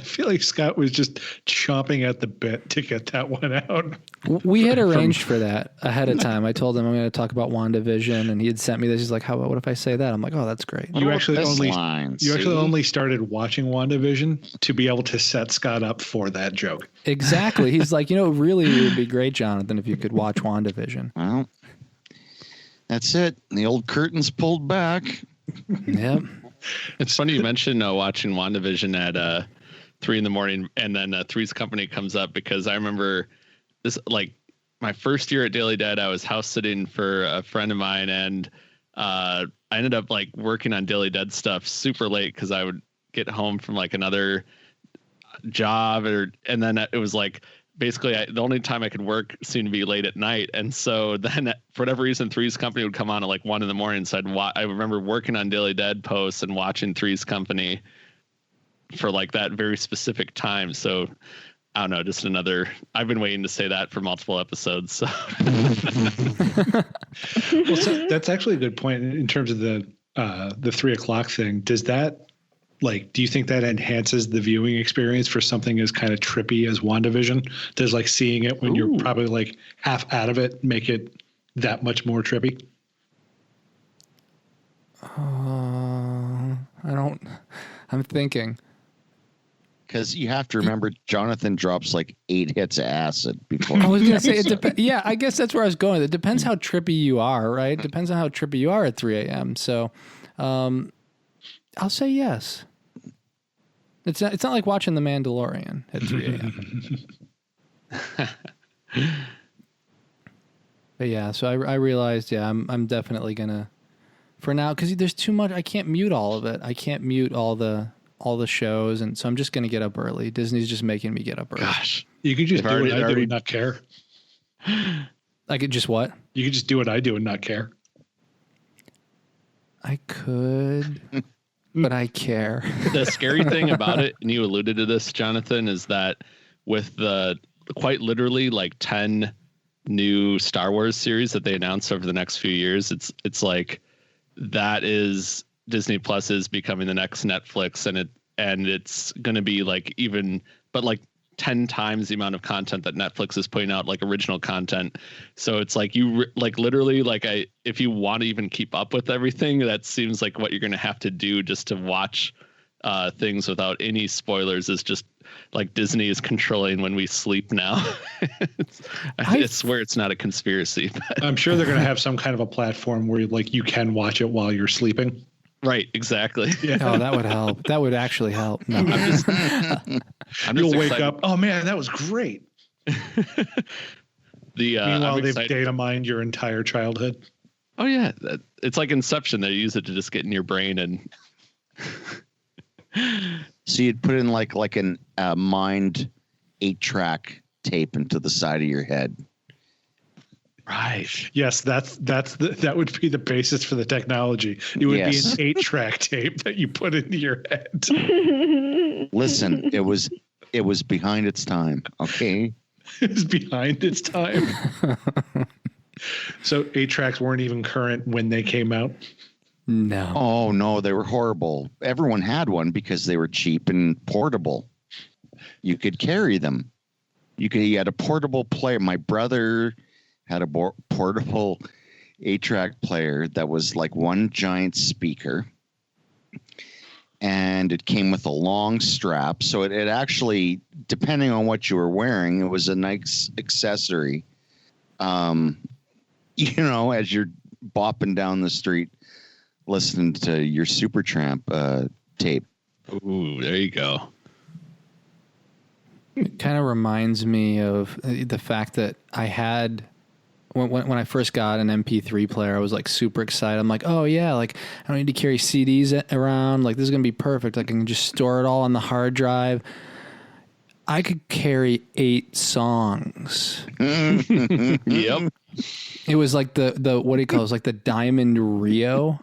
feel like Scott was just chomping at the bit to get that one out. We had arranged for that ahead of time. I told him I'm going to talk about WandaVision, and he had sent me this. He's like, what if I say that? I'm like, oh, that's great. You actually only started watching WandaVision to be able to set Scott up for that joke. Exactly. He's like, really, it would be great, Jonathan, if you could watch WandaVision. Well, that's it. The old curtain's pulled back. Yep. It's funny you mentioned watching WandaVision at 3 a.m, and then Three's Company comes up, because I remember this, like, my first year at Daily Dead, I was house sitting for a friend of mine, and I ended up working on Daily Dead stuff super late because I would get home from another job, and then it was basically the only time I could work seemed to be late at night. And so then for whatever reason, Three's Company would come on at 1 a.m. So I remember working on Daily Dead posts and watching Three's Company for that very specific time. So I don't know, just I've been waiting to say that for multiple episodes. So. Well, so that's actually a good point in terms of the 3 o'clock thing. Does that, do you think that enhances the viewing experience for something as kind of trippy as WandaVision? Does seeing it when you're probably half out of it make it that much more trippy? I'm thinking. Because you have to remember, Jonathan drops 8 hits of acid before. I was going to say, yeah, I guess that's where I was going. It depends how trippy you are, right? It depends on how trippy you are at 3 a.m. So I'll say yes. It's not like watching The Mandalorian at 3 a.m. But yeah, so I realized, I'm definitely gonna, for now, because there's too much. I can't mute all of it. I can't mute all the shows, and so I'm just gonna get up early. Disney's just making me get up early. Gosh, you could just do what I do and not care. I could just what? You could just do what I do and not care. I could. But I care. The scary thing about it, and you alluded to this, Jonathan, is that with the quite literally 10 new Star Wars series that they announced over the next few years, it's that is Disney Plus is becoming the next Netflix, and it's going to be even, but 10 times the amount of content that Netflix is putting out, original content. So it's you literally if you want to even keep up with everything, that seems like what you're going to have to do just to watch things without any spoilers is just Disney is controlling when we sleep now. I swear it's not a conspiracy. But. I'm sure they're going to have some kind of a platform where you can watch it while you're sleeping. Right, exactly. Yeah. Oh, that would help. That would actually help. No. You'll wake up. Oh man, that was great. Meanwhile, they've data mined your entire childhood. Oh yeah, it's like Inception. They use it to just get in your brain and. So you'd put in an mind 8-track tape into the side of your head. Right. Yes, that would be the basis for the technology. It would be Yes. an 8-track tape that you put into your head. Listen, it was behind its time. Okay. It's behind its time. So 8-tracks weren't even current when they came out. No. Oh no, they were horrible. Everyone had one because they were cheap and portable. You could carry them. You had a portable player. My brother had a portable 8-track player that was like one giant speaker, and it came with a long strap. So it actually, depending on what you were wearing, it was a nice accessory. As you're bopping down the street listening to your Supertramp tape. Ooh, there you go. It kind of reminds me of the fact that I had when I first got an MP3 player, I was like super excited. I'm like, oh yeah, like I don't need to carry CDs around. Like this is gonna be perfect. I can just store it all on the hard drive. I could carry 8 songs. Yep. It was like the what do you call it? It was like the Diamond Rio.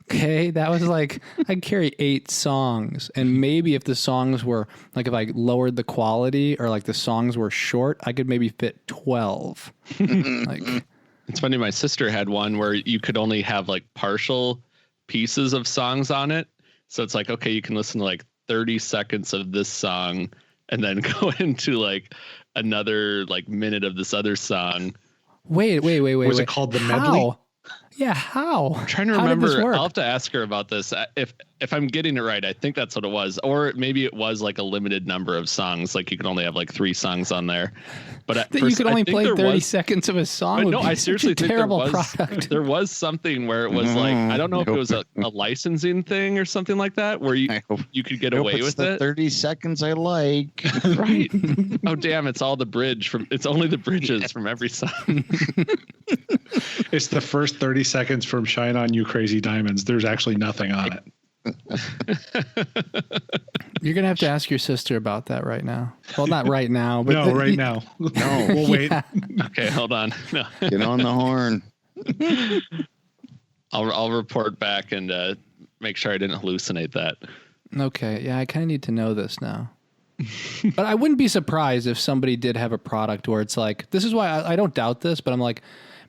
Okay, that was like I'd carry 8 songs, and maybe if the songs were like if I lowered the quality or like the songs were short, I could maybe fit 12. Like It's funny. My sister had one where you could only have like partial pieces of songs on it. So it's like, okay, you can listen to like 30 seconds of this song and then go into like another like minute of this other song. wait. Was it called the medley? How? Yeah, how? I'm trying to How did this remember. work? I'll have to ask her about this. If I'm getting it right, I think that's what it was. Or maybe it was like a limited number of songs. Like you could only have like 3 songs on there. But That you could only play 30 was, seconds of a song. but Would no, be I such seriously a think terrible product. there was something where it was like, I don't know if it was a licensing thing or something like that, where you could get away with the it. 30 seconds I like. Right. Oh damn, it's all the bridge it's only the bridges from every song. It's the first 30 seconds from Shine On You Crazy Diamonds. There's actually nothing on it. You're gonna have to ask your sister about that right now. Well, not right now, but No, right now. No, We'll wait. Okay, hold on. No. get on the horn. I'll report back and make sure I didn't hallucinate that. Okay, yeah, I kind of need to know this now. But I wouldn't be surprised if somebody did have a product where it's like, this is why I don't doubt this, but I'm like,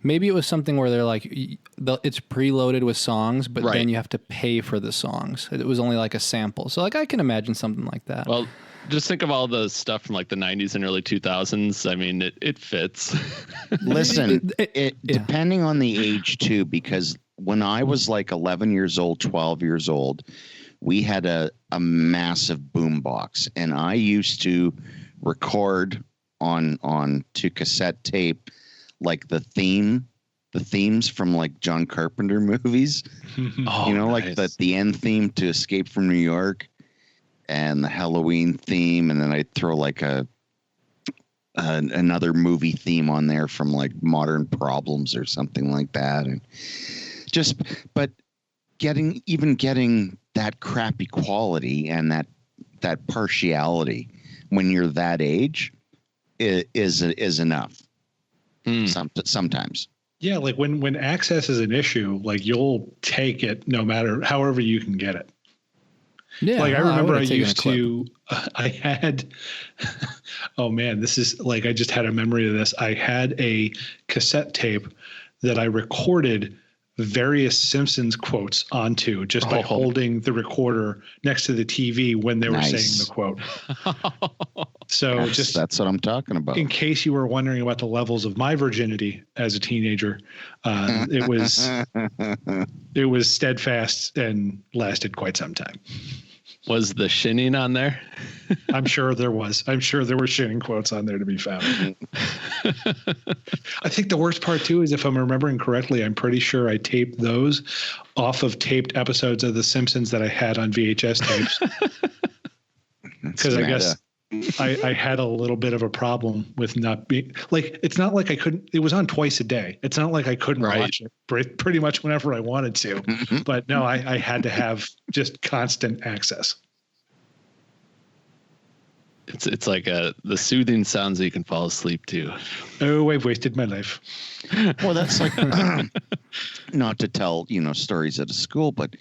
maybe it was something where they're like, it's preloaded with songs, but Right. then you have to pay for the songs. It was only like a sample. So like I can imagine something like that. Well, just think of all the stuff from like the 90s and early 2000s. I mean, it fits. Listen, Yeah. depending on the age too, because when I was like 11 years old, 12 years old, we had a massive boom box, and I used to record on to cassette tape like the themes from like John Carpenter movies. Oh, Like nice. the end theme to Escape from New York and the Halloween theme, and then I'd throw like another movie theme on there from like Modern Problems or something like that, and but getting that crappy quality and that partiality when you're that age is enough. Sometimes. Yeah, like when access is an issue, like you'll take it no matter however you can get it. Yeah, Like I remember I would've taken a used clip. to, I had, oh man, this is like, I just had a memory of this. I had a cassette tape that I recorded various Simpsons quotes onto just by holding the recorder next to the TV when they were saying the quote. So That's what I'm talking about. in case you were wondering about the levels of my virginity as a teenager, it was steadfast and lasted quite some time. Was the shinning on there? I'm sure there was. I'm sure there were shinning quotes on there to be found. I think the worst part too is, if I'm remembering correctly, I'm pretty sure I taped those off of taped episodes of The Simpsons that I had on VHS tapes. Because I guess I had a little bit of a problem with not being like, it's not like I couldn't, it was on twice a day. It's not like I couldn't watch it pretty much whenever I wanted to, but no, I had to have just constant access. It's like the soothing sounds that you can fall asleep to. Oh, I've wasted my life. Well, that's like not to tell, stories at a school, but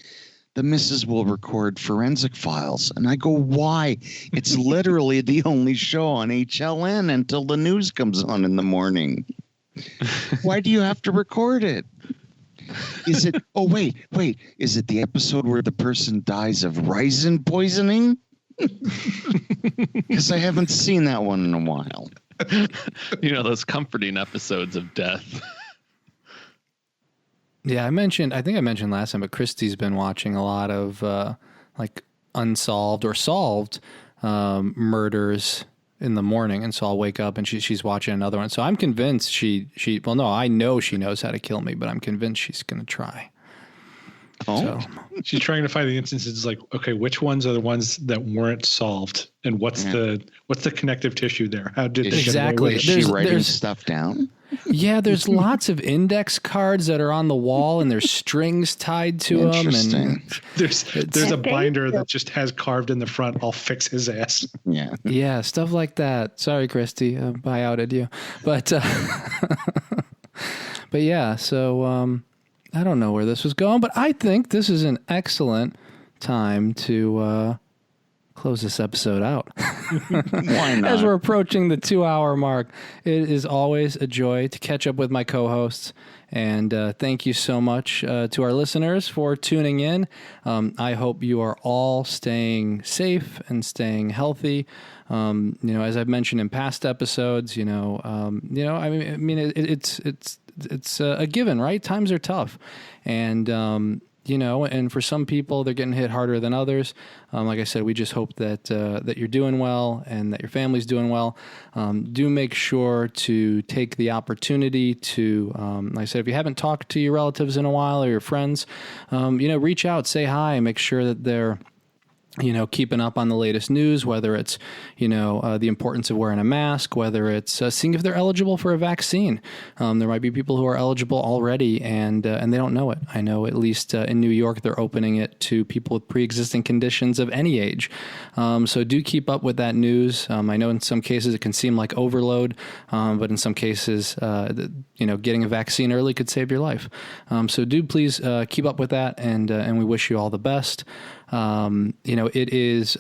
the missus will record forensic files. And I go, why? It's literally the only show on HLN until the news comes on in the morning. Why do you have to record it? Is it, oh, wait, is it the episode where the person dies of ricin poisoning? Because I haven't seen that one in a while. Those comforting episodes of death. Yeah, I think I mentioned last time, but Christy's been watching a lot of like unsolved or solved murders in the morning, and so I'll wake up and she's watching another one. So I'm convinced I know she knows how to kill me, but I'm convinced she's going to try. Oh, so, she's trying to find the instances like, okay, which ones are the ones that weren't solved, and what's the connective tissue there? How did they exactly? Is she writing stuff down? Yeah, there's lots of index cards that are on the wall, and there's strings tied to them. And there's a binder that just has carved in the front, "I'll fix his ass." Yeah, stuff like that. Sorry, Christy, I outed you, but but yeah. So I don't know where this was going, but I think this is an excellent time to close this episode out. Why not? As we're approaching the 2-hour mark, it is always a joy to catch up with my co-hosts. And thank you so much to our listeners for tuning in. I hope you are all staying safe and staying healthy. As I've mentioned in past episodes, it's a given, right? Times are tough, and and for some people, they're getting hit harder than others. Like I said, we just hope that you're doing well and that your family's doing well. Do make sure to take the opportunity to, like I said, if you haven't talked to your relatives in a while or your friends, reach out, say hi, make sure that they're keeping up on the latest news, whether it's, the importance of wearing a mask, whether it's seeing if they're eligible for a vaccine. There might be people who are eligible already and they don't know it. I know at least in New York, they're opening it to people with pre-existing conditions of any age. So do keep up with that news. I know in some cases it can seem like overload, but in some cases, getting a vaccine early could save your life. So do please keep up with that, and we wish you all the best. It is,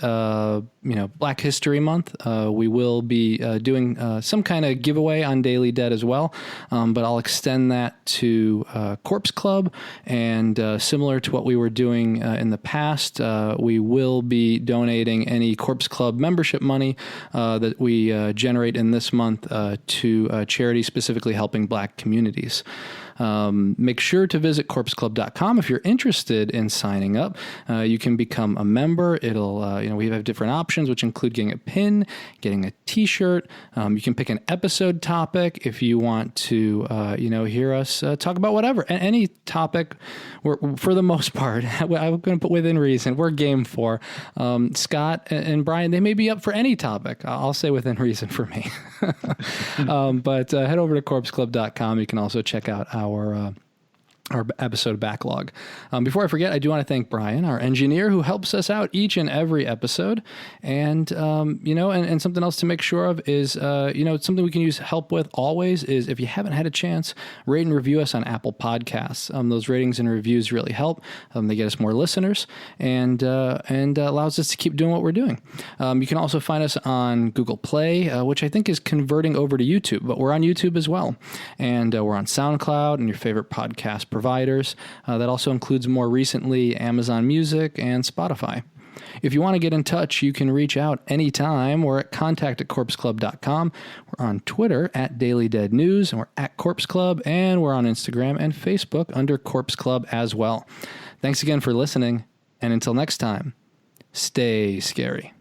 Black History Month. We will be doing some kind of giveaway on Daily Dead as well, but I'll extend that to Corpse Club, and similar to what we were doing in the past, we will be donating any Corpse Club membership money that we generate in this month to charity specifically helping Black communities. Make sure to visit corpseclub.com if you're interested in signing up. You can become a member. It'll, we have different options, which include getting a pin, getting a t-shirt. You can pick an episode topic if you want to, hear us talk about whatever. Any topic, for the most part, I'm going to put within reason, we're game for. Scott and Bryan, they may be up for any topic. I'll say within reason for me. But head over to corpseclub.com. You can also check out our episode backlog. Before I forget, I do want to thank Bryan, our engineer, who helps us out each and every episode. And, and something else to make sure of is, something we can use help with always is if you haven't had a chance, rate and review us on Apple Podcasts. Those ratings and reviews really help. They get us more listeners and allows us to keep doing what we're doing. You can also find us on Google Play, which I think is converting over to YouTube, but we're on YouTube as well. And we're on SoundCloud and your favorite podcast providers. That also includes more recently Amazon Music and Spotify. If you want to get in touch, you can reach out anytime. We're at contact@corpseclub.com. We're on Twitter @DailyDeadNews, and we're at Corpse Club, and we're on Instagram and Facebook under Corpse Club as well. Thanks again for listening, and until next time, stay scary.